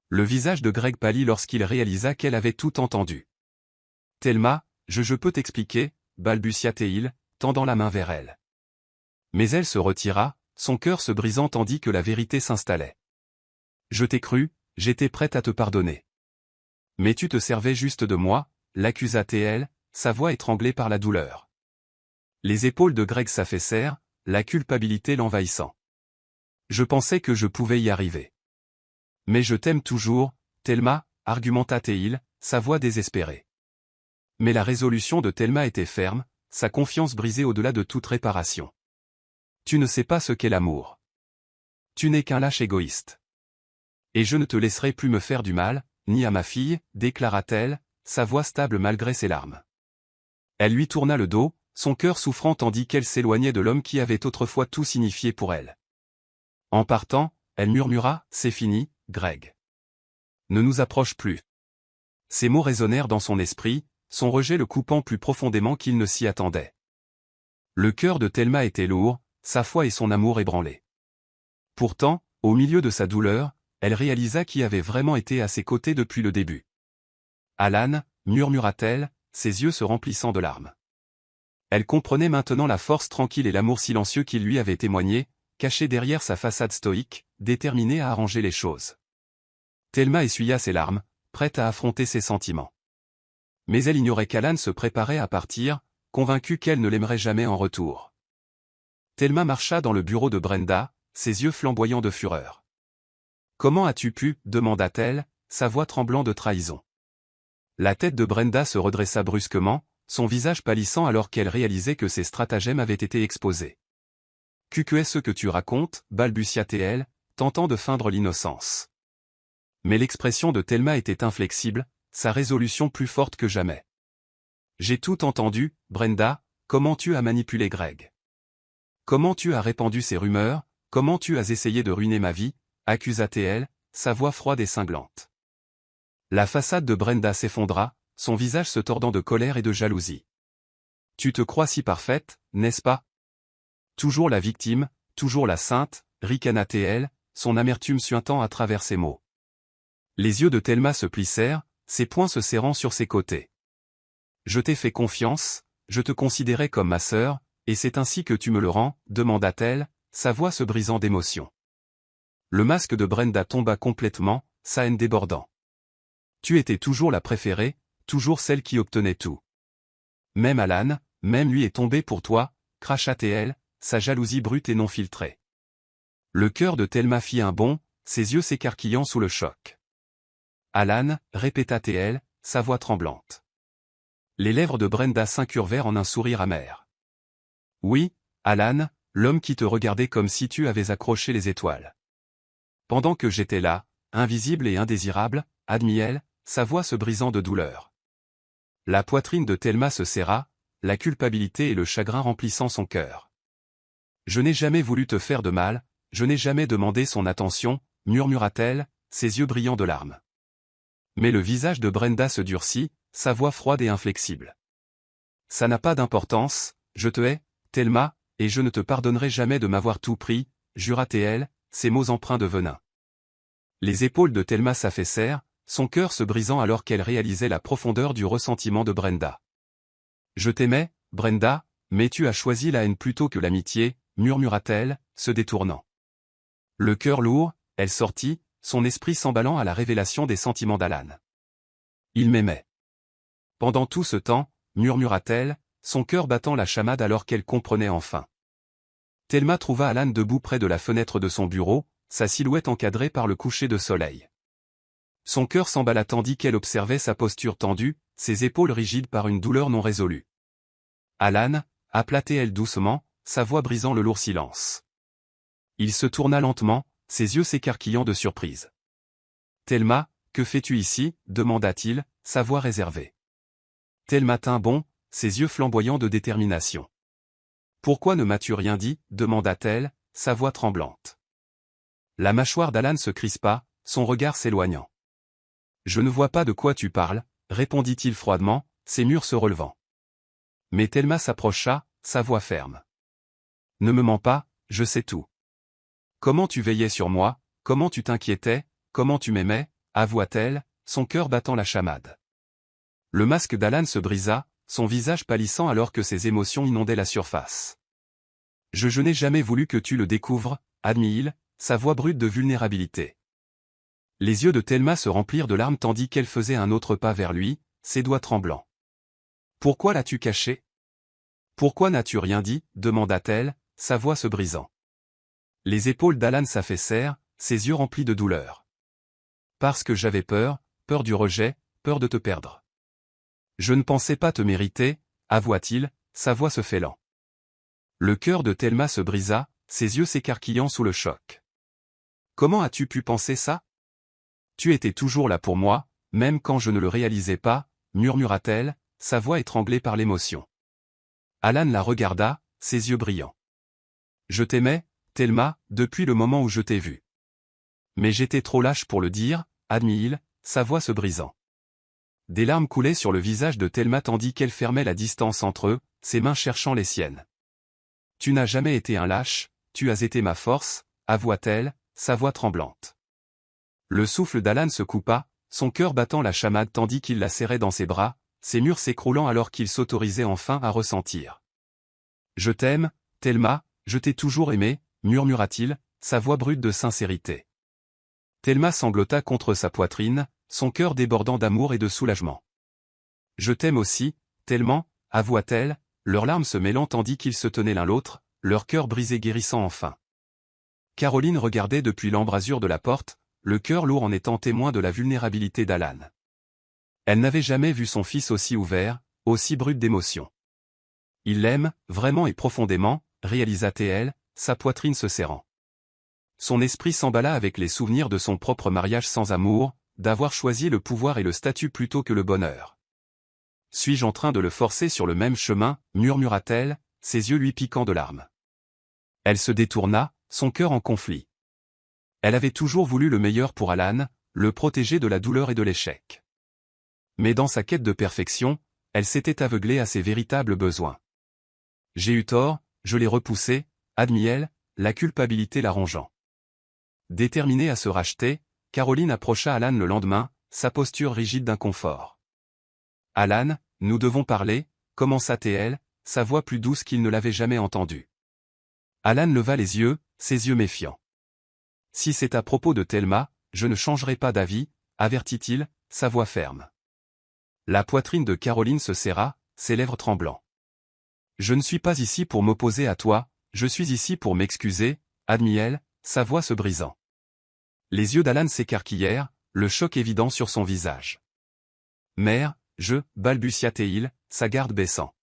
[SPEAKER 1] Le visage de Greg pâlit lorsqu'il réalisa qu'elle avait tout entendu. « Thelma, je peux t'expliquer » balbutia-t-il, tendant la main vers elle. Mais elle se retira, son cœur se brisant tandis que la vérité s'installait. « Je t'ai cru, j'étais prête à te pardonner. Mais tu te servais juste de moi » l'accusa-t-elle, sa voix étranglée par la douleur. Les épaules de Greg s'affaissèrent, la culpabilité l'envahissant. « Je pensais que je pouvais y arriver. Mais je t'aime toujours, Thelma, argumenta-t-il, sa voix désespérée. Mais la résolution de Thelma était ferme, sa confiance brisée au-delà de toute réparation. « Tu ne sais pas ce qu'est l'amour. Tu n'es qu'un lâche égoïste. Et je ne te laisserai plus me faire du mal, ni à ma fille, déclara-t-elle, sa voix stable malgré ses larmes. Elle lui tourna le dos, son cœur souffrant tandis qu'elle s'éloignait de l'homme qui avait autrefois tout signifié pour elle. En partant, elle murmura, « C'est fini, Greg. Ne nous approche plus. » Ces mots résonnèrent dans son esprit, son rejet le coupant plus profondément qu'il ne s'y attendait. Le cœur de Thelma était lourd, sa foi et son amour ébranlés. Pourtant, au milieu de sa douleur, elle réalisa qui avait vraiment été à ses côtés depuis le début. « Alan » murmura-t-elle, ses yeux se remplissant de larmes. Elle comprenait maintenant la force tranquille et l'amour silencieux qu'il lui avait témoigné, caché derrière sa façade stoïque, déterminée à arranger les choses. Thelma essuya ses larmes, prête à affronter ses sentiments. Mais elle ignorait qu'Alan se préparait à partir, convaincue qu'elle ne l'aimerait jamais en retour. Thelma marcha dans le bureau de Brenda, ses yeux flamboyants de fureur. « Comment as-tu pu » demanda-t-elle, sa voix tremblant de trahison. La tête de Brenda se redressa brusquement, son visage pâlissant alors qu'elle réalisait que ses stratagèmes avaient été exposés. Qu'est-ce que tu racontes, balbutia-t-elle, tentant de feindre l'innocence. Mais l'expression de Thelma était inflexible, sa résolution plus forte que jamais. J'ai tout entendu, Brenda, comment tu as manipulé Greg. Comment tu as répandu ces rumeurs, comment tu as essayé de ruiner ma vie, accusa-t-elle, sa voix froide et cinglante. La façade de Brenda s'effondra, son visage se tordant de colère et de jalousie. Tu te crois si parfaite, n'est-ce pas? Toujours la victime, toujours la sainte, ricana-t-elle, son amertume suintant à travers ses mots. Les yeux de Thelma se plissèrent, ses poings se serrant sur ses côtés. Je t'ai fait confiance, je te considérais comme ma sœur, et c'est ainsi que tu me le rends, demanda-t-elle, sa voix se brisant d'émotion. Le masque de Brenda tomba complètement, sa haine débordant. Tu étais toujours la préférée, toujours celle qui obtenait tout. Même Alan, même lui est tombé pour toi, cracha-t-elle, sa jalousie brute et non filtrée. Le cœur de Thelma fit un bond, ses yeux s'écarquillant sous le choc. Alan, répéta-t-elle, sa voix tremblante. Les lèvres de Brenda s'incurvèrent en un sourire amer. Oui, Alan, l'homme qui te regardait comme si tu avais accroché les étoiles. Pendant que j'étais là, invisible et indésirable, admit-elle, sa voix se brisant de douleur. La poitrine de Thelma se serra, la culpabilité et le chagrin remplissant son cœur. Je n'ai jamais voulu te faire de mal, je n'ai jamais demandé son attention, murmura-t-elle, ses yeux brillants de larmes. Mais le visage de Brenda se durcit, sa voix froide et inflexible. Ça n'a pas d'importance, je te hais, Thelma, et je ne te pardonnerai jamais de m'avoir tout pris, jura-t-elle, ses mots empreints de venin. Les épaules de Thelma s'affaissèrent, son cœur se brisant alors qu'elle réalisait la profondeur du ressentiment de Brenda. Je t'aimais, Brenda, mais tu as choisi la haine plutôt que l'amitié, murmura-t-elle, se détournant. Le cœur lourd, elle sortit, son esprit s'emballant à la révélation des sentiments d'Alan. Il m'aimait. Pendant tout ce temps, murmura-t-elle, son cœur battant la chamade alors qu'elle comprenait enfin. Thelma trouva Alan debout près de la fenêtre de son bureau, sa silhouette encadrée par le coucher de soleil. Son cœur s'emballa tandis qu'elle observait sa posture tendue, ses épaules rigides par une douleur non résolue. Alan, appela-t-elle doucement, sa voix brisant le lourd silence. Il se tourna lentement, ses yeux s'écarquillant de surprise. Thelma, que fais-tu ici, demanda-t-il, sa voix réservée. Thelma tint bon, ses yeux flamboyants de détermination. Pourquoi ne m'as-tu rien dit, demanda-t-elle, sa voix tremblante. La mâchoire d'Alan se crispa, son regard s'éloignant. Je ne vois pas de quoi tu parles, répondit-il froidement, ses murs se relevant. Mais Thelma s'approcha, sa voix ferme. Ne me mens pas, je sais tout. Comment tu veillais sur moi, comment tu t'inquiétais, comment tu m'aimais, avoua-t-elle, son cœur battant la chamade. Le masque d'Alan se brisa, son visage pâlissant alors que ses émotions inondaient la surface. Je n'ai jamais voulu que tu le découvres, admit-il, sa voix brute de vulnérabilité. Les yeux de Thelma se remplirent de larmes tandis qu'elle faisait un autre pas vers lui, ses doigts tremblants. Pourquoi l'as-tu caché? Pourquoi n'as-tu rien dit, demanda-t-elle, sa voix se brisant. Les épaules d'Alan s'affaissèrent, ses yeux remplis de douleur. Parce que j'avais peur, peur du rejet, peur de te perdre. Je ne pensais pas te mériter, avoua-t-il, sa voix se fêlant. Le cœur de Thelma se brisa, ses yeux s'écarquillant sous le choc. Comment as-tu pu penser ça? Tu étais toujours là pour moi, même quand je ne le réalisais pas, murmura-t-elle, sa voix étranglée par l'émotion. Alan la regarda, ses yeux brillants. Je t'aimais, Thelma, depuis le moment où je t'ai vue. Mais j'étais trop lâche pour le dire, admit-il, sa voix se brisant. Des larmes coulaient sur le visage de Thelma tandis qu'elle fermait la distance entre eux, ses mains cherchant les siennes. Tu n'as jamais été un lâche, tu as été ma force, avoua-t-elle, sa voix tremblante. Le souffle d'Alan se coupa, son cœur battant la chamade tandis qu'il la serrait dans ses bras, ses murs s'écroulant alors qu'il s'autorisait enfin à ressentir. Je t'aime, Thelma, je t'ai toujours aimé, murmura-t-il, sa voix brute de sincérité. Thelma sanglota contre sa poitrine, son cœur débordant d'amour et de soulagement. Je t'aime aussi, tellement, avoua-t-elle, leurs larmes se mêlant tandis qu'ils se tenaient l'un l'autre, leur cœur brisé guérissant enfin. Caroline regardait depuis l'embrasure de la porte, le cœur lourd en étant témoin de la vulnérabilité d'Alan. Elle n'avait jamais vu son fils aussi ouvert, aussi brut d'émotion. Il l'aime, vraiment et profondément, réalisa-t-elle, sa poitrine se serrant. Son esprit s'emballa avec les souvenirs de son propre mariage sans amour, d'avoir choisi le pouvoir et le statut plutôt que le bonheur. Suis-je en train de le forcer sur le même chemin, murmura-t-elle, ses yeux lui piquant de larmes. Elle se détourna, son cœur en conflit. Elle avait toujours voulu le meilleur pour Alan, le protéger de la douleur et de l'échec. Mais dans sa quête de perfection, elle s'était aveuglée à ses véritables besoins. J'ai eu tort, je l'ai repoussé, admit-elle, la culpabilité la rongeant. Déterminée à se racheter, Caroline approcha Alan le lendemain, sa posture rigide d'inconfort. « Alan, nous devons parler » commença-t-elle, sa voix plus douce qu'il ne l'avait jamais entendue. Alan leva les yeux, ses yeux méfiants. « Si c'est à propos de Thelma, je ne changerai pas d'avis, » avertit-il, sa voix ferme. La poitrine de Caroline se serra, ses lèvres tremblant. « Je ne suis pas ici pour m'opposer à toi, je suis ici pour m'excuser, » admit-elle, sa voix se brisant. Les yeux d'Alan s'écarquillèrent, le choc évident sur son visage. « Mère, balbutia-t-il, sa garde baissant.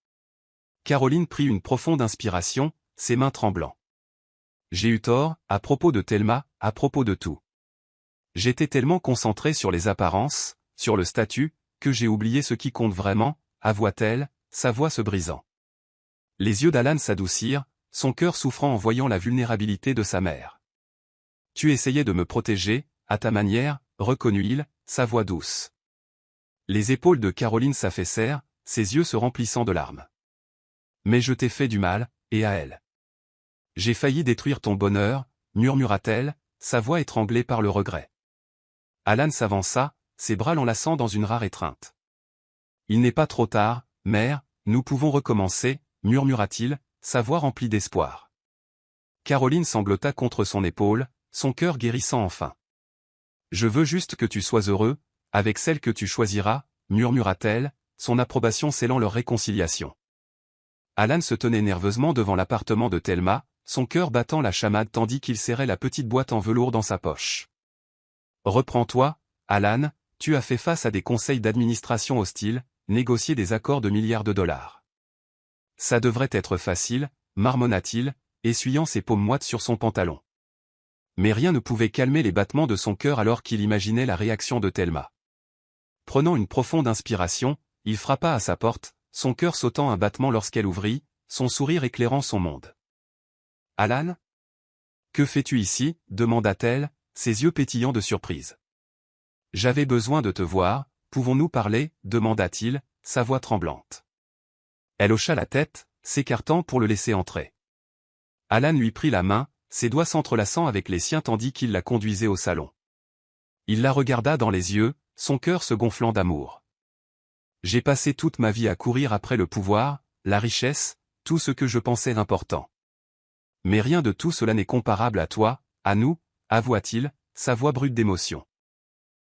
[SPEAKER 1] Caroline prit une profonde inspiration, ses mains tremblant. « J'ai eu tort, à propos de Thelma, à propos de tout. J'étais tellement concentrée sur les apparences, sur le statut, que j'ai oublié ce qui compte vraiment, » avoua-t-elle, sa voix se brisant. Les yeux d'Alan s'adoucirent, son cœur souffrant en voyant la vulnérabilité de sa mère. « Tu essayais de me protéger, à ta manière, » reconnut-il, sa voix douce. Les épaules de Caroline s'affaissèrent, ses yeux se remplissant de larmes. « Mais je t'ai fait du mal, et à elle. J'ai failli détruire ton bonheur, » murmura-t-elle, sa voix étranglée par le regret. Alan s'avança, ses bras l'enlaçant dans une rare étreinte. « Il n'est pas trop tard, mère, nous pouvons recommencer, » murmura-t-il, sa voix remplie d'espoir. Caroline sanglota contre son épaule, son cœur guérissant enfin. « Je veux juste que tu sois heureux, avec celle que tu choisiras, » murmura-t-elle, son approbation scellant leur réconciliation. Alan se tenait nerveusement devant l'appartement de Thelma, son cœur battant la chamade tandis qu'il serrait la petite boîte en velours dans sa poche. « Reprends-toi, Alan, tu as fait face à des conseils d'administration hostiles, négocier des accords de milliards de dollars. Ça devrait être facile, » marmonna-t-il, essuyant ses paumes moites sur son pantalon. Mais rien ne pouvait calmer les battements de son cœur alors qu'il imaginait la réaction de Thelma. Prenant une profonde inspiration, il frappa à sa porte, son cœur sautant un battement lorsqu'elle ouvrit, son sourire éclairant son monde. « Alan ? Que fais-tu ici » demanda-t-elle, ses yeux pétillants de surprise. « J'avais besoin de te voir, pouvons-nous parler » demanda-t-il, sa voix tremblante. Elle hocha la tête, s'écartant pour le laisser entrer. Alan lui prit la main, ses doigts s'entrelaçant avec les siens tandis qu'il la conduisait au salon. Il la regarda dans les yeux, son cœur se gonflant d'amour. « J'ai passé toute ma vie à courir après le pouvoir, la richesse, tout ce que je pensais important. Mais rien de tout cela n'est comparable à toi, à nous, » avoua-t-il, sa voix brute d'émotion.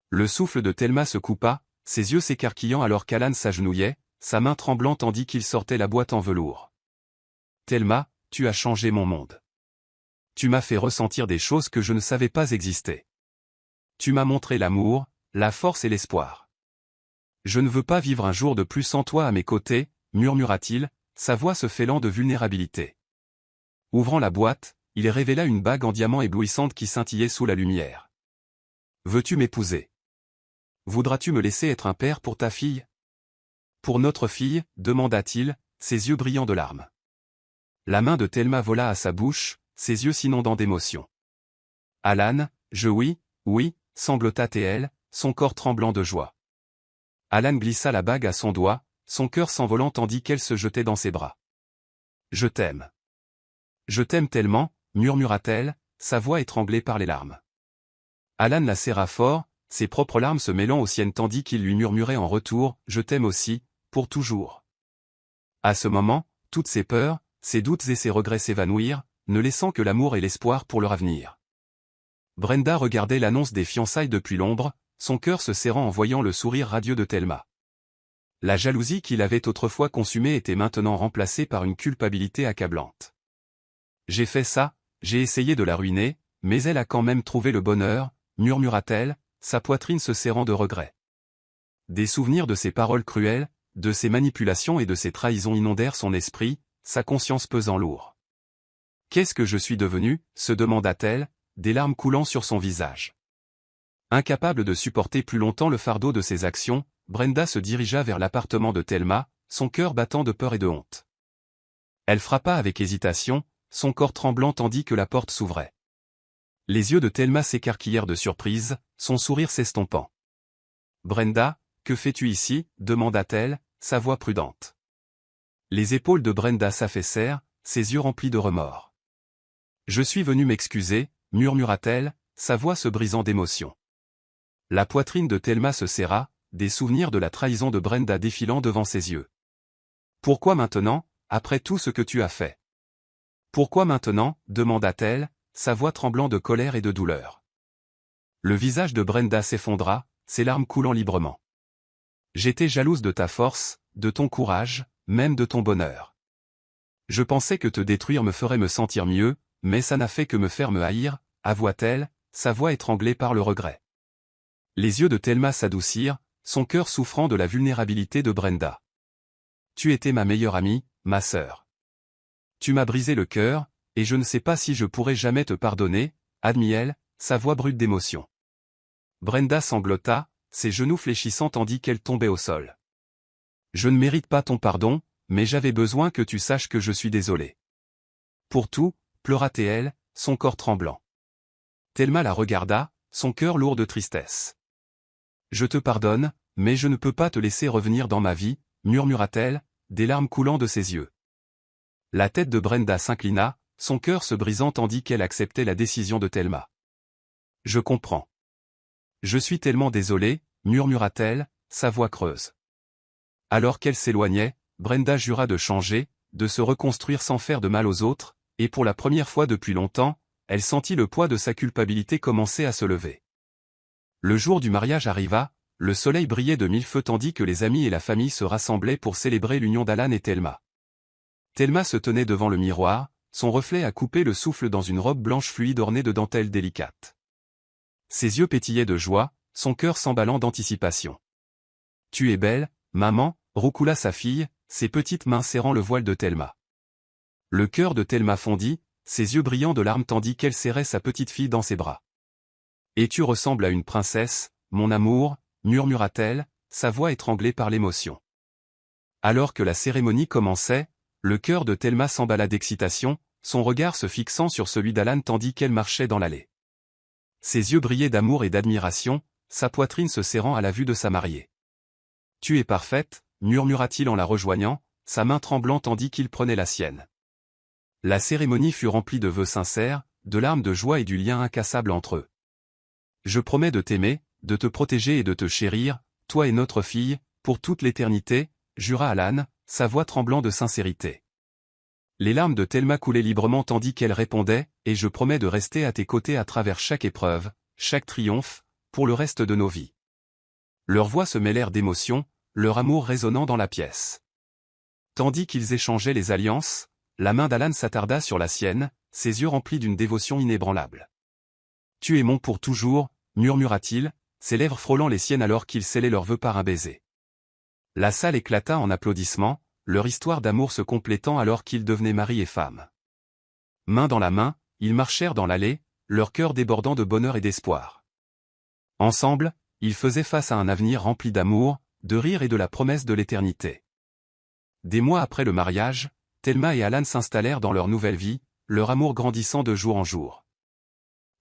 [SPEAKER 1] Le souffle de Thelma se coupa, ses yeux s'écarquillant alors qu'Alan s'agenouillait, sa main tremblant tandis qu'il sortait la boîte en velours. « Thelma, tu as changé mon monde. Tu m'as fait ressentir des choses que je ne savais pas exister. Tu m'as montré l'amour, la force et l'espoir. Je ne veux pas vivre un jour de plus sans toi à mes côtés, » murmura-t-il, sa voix se fêlant de vulnérabilité. Ouvrant la boîte, il révéla une bague en diamant éblouissante qui scintillait sous la lumière. « Veux-tu m'épouser ? Voudras-tu me laisser être un père pour ta fille ? » « Pour notre fille » demanda-t-il, ses yeux brillants de larmes. La main de Thelma vola à sa bouche, ses yeux s'inondant d'émotion. « Alan, oui, sanglota-t-elle, son corps tremblant de joie. Alan glissa la bague à son doigt, son cœur s'envolant tandis qu'elle se jetait dans ses bras. « Je t'aime. Je t'aime tellement » murmura-t-elle, sa voix étranglée par les larmes. Alan la serra fort, ses propres larmes se mêlant aux siennes tandis qu'il lui murmurait en retour « Je t'aime aussi, pour toujours. » À ce moment, toutes ses peurs, ses doutes et ses regrets s'évanouirent, ne laissant que l'amour et l'espoir pour leur avenir. Brenda regardait l'annonce des fiançailles depuis l'ombre, son cœur se serrant en voyant le sourire radieux de Thelma. La jalousie qu'il avait autrefois consumée était maintenant remplacée par une culpabilité accablante. « J'ai fait ça, j'ai essayé de la ruiner, mais elle a quand même trouvé le bonheur, » murmura-t-elle, sa poitrine se serrant de regret. Des souvenirs de ses paroles cruelles, de ses manipulations et de ses trahisons inondèrent son esprit, sa conscience pesant lourd. Qu'est-ce que je suis devenue, se demanda-t-elle, des larmes coulant sur son visage. Incapable de supporter plus longtemps le fardeau de ses actions, Brenda se dirigea vers l'appartement de Thelma, son cœur battant de peur et de honte. Elle frappa avec hésitation, son corps tremblant tandis que la porte s'ouvrait. Les yeux de Thelma s'écarquillèrent de surprise, son sourire s'estompant. « Brenda, que fais-tu ici » demanda-t-elle, sa voix prudente. Les épaules de Brenda s'affaissèrent, ses yeux remplis de remords. « Je suis venue m'excuser » murmura-t-elle, sa voix se brisant d'émotion. La poitrine de Thelma se serra, des souvenirs de la trahison de Brenda défilant devant ses yeux. « Pourquoi maintenant, après tout ce que tu as fait ?»« Pourquoi maintenant » demanda-t-elle, sa voix tremblant de colère et de douleur. Le visage de Brenda s'effondra, ses larmes coulant librement. « J'étais jalouse de ta force, de ton courage, même de ton bonheur. Je pensais que te détruire me ferait me sentir mieux, mais ça n'a fait que me faire me haïr, avoua-t-elle, sa voix étranglée par le regret. Les yeux de Thelma s'adoucirent, son cœur souffrant de la vulnérabilité de Brenda. « Tu étais ma meilleure amie, ma sœur. Tu m'as brisé le cœur, et je ne sais pas si je pourrai jamais te pardonner, » admit-elle, sa voix brute d'émotion. Brenda sanglota, ses genoux fléchissant tandis qu'elle tombait au sol. « Je ne mérite pas ton pardon, mais j'avais besoin que tu saches que je suis désolée. »« Pour tout » pleura-t-elle, son corps tremblant. Thelma la regarda, son cœur lourd de tristesse. « Je te pardonne, mais je ne peux pas te laisser revenir dans ma vie, » murmura-t-elle, des larmes coulant de ses yeux. La tête de Brenda s'inclina, son cœur se brisant tandis qu'elle acceptait la décision de Thelma. « Je comprends. Je suis tellement désolée, » murmura-t-elle, sa voix creuse. Alors qu'elle s'éloignait, Brenda jura de changer, de se reconstruire sans faire de mal aux autres, et pour la première fois depuis longtemps, elle sentit le poids de sa culpabilité commencer à se lever. Le jour du mariage arriva, le soleil brillait de mille feux tandis que les amis et la famille se rassemblaient pour célébrer l'union d'Alan et Thelma. Thelma se tenait devant le miroir, son reflet a coupé le souffle dans une robe blanche fluide ornée de dentelles délicates. Ses yeux pétillaient de joie, son cœur s'emballant d'anticipation. « Tu es belle, maman » roucoula sa fille, ses petites mains serrant le voile de Thelma. Le cœur de Thelma fondit, ses yeux brillants de larmes tandis qu'elle serrait sa petite fille dans ses bras. « Et tu ressembles à une princesse, mon amour » murmura-t-elle, sa voix étranglée par l'émotion. Alors que la cérémonie commençait, le cœur de Thelma s'emballa d'excitation, son regard se fixant sur celui d'Alan tandis qu'elle marchait dans l'allée. Ses yeux brillaient d'amour et d'admiration, sa poitrine se serrant à la vue de sa mariée. « Tu es parfaite » murmura-t-il en la rejoignant, sa main tremblant tandis qu'il prenait la sienne. La cérémonie fut remplie de vœux sincères, de larmes de joie et du lien incassable entre eux. « Je promets de t'aimer, de te protéger et de te chérir, toi et notre fille, pour toute l'éternité » jura Alan, sa voix tremblant de sincérité. Les larmes de Thelma coulaient librement tandis qu'elle répondait « Et je promets de rester à tes côtés à travers chaque épreuve, chaque triomphe, pour le reste de nos vies. » Leurs voix se mêlèrent d'émotion, leur amour résonnant dans la pièce. Tandis qu'ils échangeaient les alliances, la main d'Alan s'attarda sur la sienne, ses yeux remplis d'une dévotion inébranlable. « Tu es mon pour toujours » murmura-t-il, ses lèvres frôlant les siennes alors qu'ils scellaient leurs vœux par un baiser. La salle éclata en applaudissements, leur histoire d'amour se complétant alors qu'ils devenaient mari et femme. Main dans la main, ils marchèrent dans l'allée, leur cœur débordant de bonheur et d'espoir. Ensemble, ils faisaient face à un avenir rempli d'amour, de rire et de la promesse de l'éternité. Des mois après le mariage, Thelma et Alan s'installèrent dans leur nouvelle vie, leur amour grandissant de jour en jour.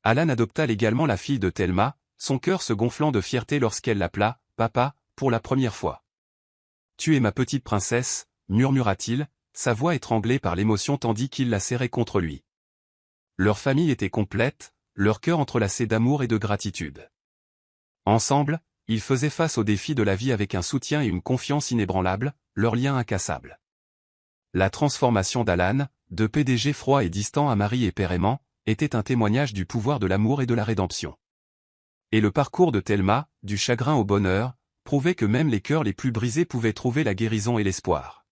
[SPEAKER 1] Alan adopta également la fille de Thelma, son cœur se gonflant de fierté lorsqu'elle l'appela « Papa » pour la première fois. « Tu es ma petite princesse » murmura-t-il, sa voix étranglée par l'émotion tandis qu'il la serrait contre lui. Leur famille était complète, leur cœur entrelacé d'amour et de gratitude. Ensemble, ils faisaient face aux défis de la vie avec un soutien et une confiance inébranlables, leur lien incassable. La transformation d'Alan, de PDG froid et distant à mari et père aimant, était un témoignage du pouvoir de l'amour et de la rédemption. Et le parcours de Thelma, du chagrin au bonheur, prouvait que même les cœurs les plus brisés pouvaient trouver la guérison et l'espoir.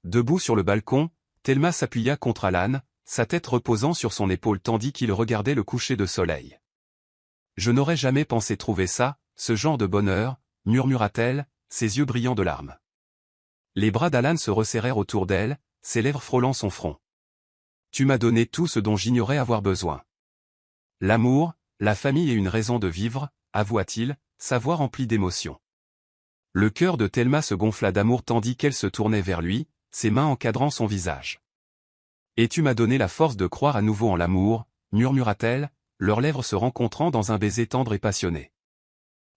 [SPEAKER 1] Debout sur le balcon, Thelma s'appuya contre Alan, sa tête reposant sur son épaule tandis qu'il regardait le coucher de soleil. « Je n'aurais jamais pensé trouver ça, ce genre de bonheur » murmura-t-elle, ses yeux brillants de larmes. Les bras d'Alan se resserrèrent autour d'elle, ses lèvres frôlant son front. Tu m'as donné tout ce dont j'ignorais avoir besoin. L'amour, la famille est une raison de vivre, avoua-t-il, sa voix remplie d'émotion. Le cœur de Thelma se gonfla d'amour tandis qu'elle se tournait vers lui, ses mains encadrant son visage. Et tu m'as donné la force de croire à nouveau en l'amour, murmura-t-elle, leurs lèvres se rencontrant dans un baiser tendre et passionné.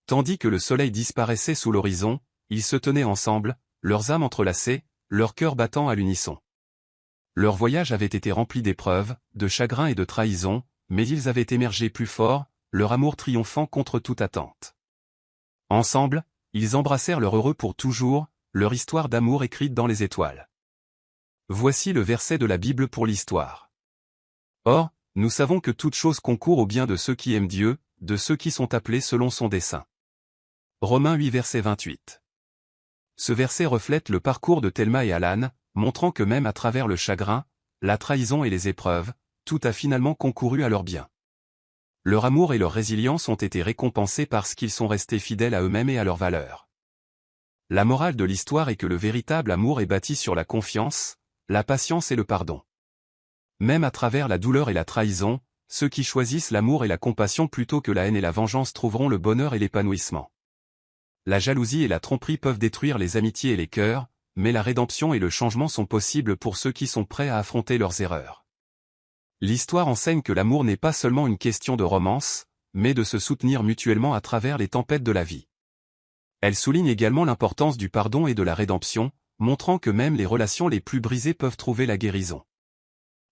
[SPEAKER 1] Tandis que le soleil disparaissait sous l'horizon, ils se tenaient ensemble, leurs âmes entrelacées, leurs cœurs battant à l'unisson. Leur voyage avait été rempli d'épreuves, de chagrins et de trahisons, mais ils avaient émergé plus forts, leur amour triomphant contre toute attente. Ensemble, ils embrassèrent leur heureux pour toujours, leur histoire d'amour écrite dans les étoiles. Voici le verset de la Bible pour l'histoire. Or, nous savons que toute chose concourt au bien de ceux qui aiment Dieu, de ceux qui sont appelés selon son dessein. Romains 8 verset 28. Ce verset reflète le parcours de Thelma et Alan, montrant que même à travers le chagrin, la trahison et les épreuves, tout a finalement concouru à leur bien. Leur amour et leur résilience ont été récompensés parce qu'ils sont restés fidèles à eux-mêmes et à leurs valeurs. La morale de l'histoire est que le véritable amour est bâti sur la confiance, la patience et le pardon. Même à travers la douleur et la trahison, ceux qui choisissent l'amour et la compassion plutôt que la haine et la vengeance trouveront le bonheur et l'épanouissement. La jalousie et la tromperie peuvent détruire les amitiés et les cœurs, mais la rédemption et le changement sont possibles pour ceux qui sont prêts à affronter leurs erreurs. L'histoire enseigne que l'amour n'est pas seulement une question de romance, mais de se soutenir mutuellement à travers les tempêtes de la vie. Elle souligne également l'importance du pardon et de la rédemption, montrant que même les relations les plus brisées peuvent trouver la guérison.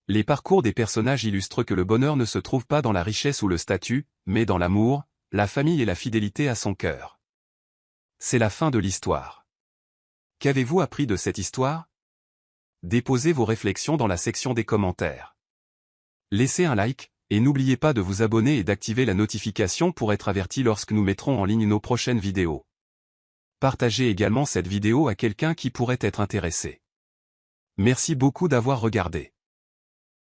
[SPEAKER 1] Les parcours des personnages illustrent que le bonheur ne se trouve pas dans la richesse ou le statut, mais dans l'amour, la famille et la fidélité à son cœur. C'est la fin de l'histoire. Qu'avez-vous appris de cette histoire? Déposez vos réflexions dans la section des commentaires. Laissez un like, et n'oubliez pas de vous abonner et d'activer la notification pour être averti lorsque nous mettrons en ligne nos prochaines vidéos. Partagez également cette vidéo à quelqu'un qui pourrait être intéressé. Merci beaucoup d'avoir regardé.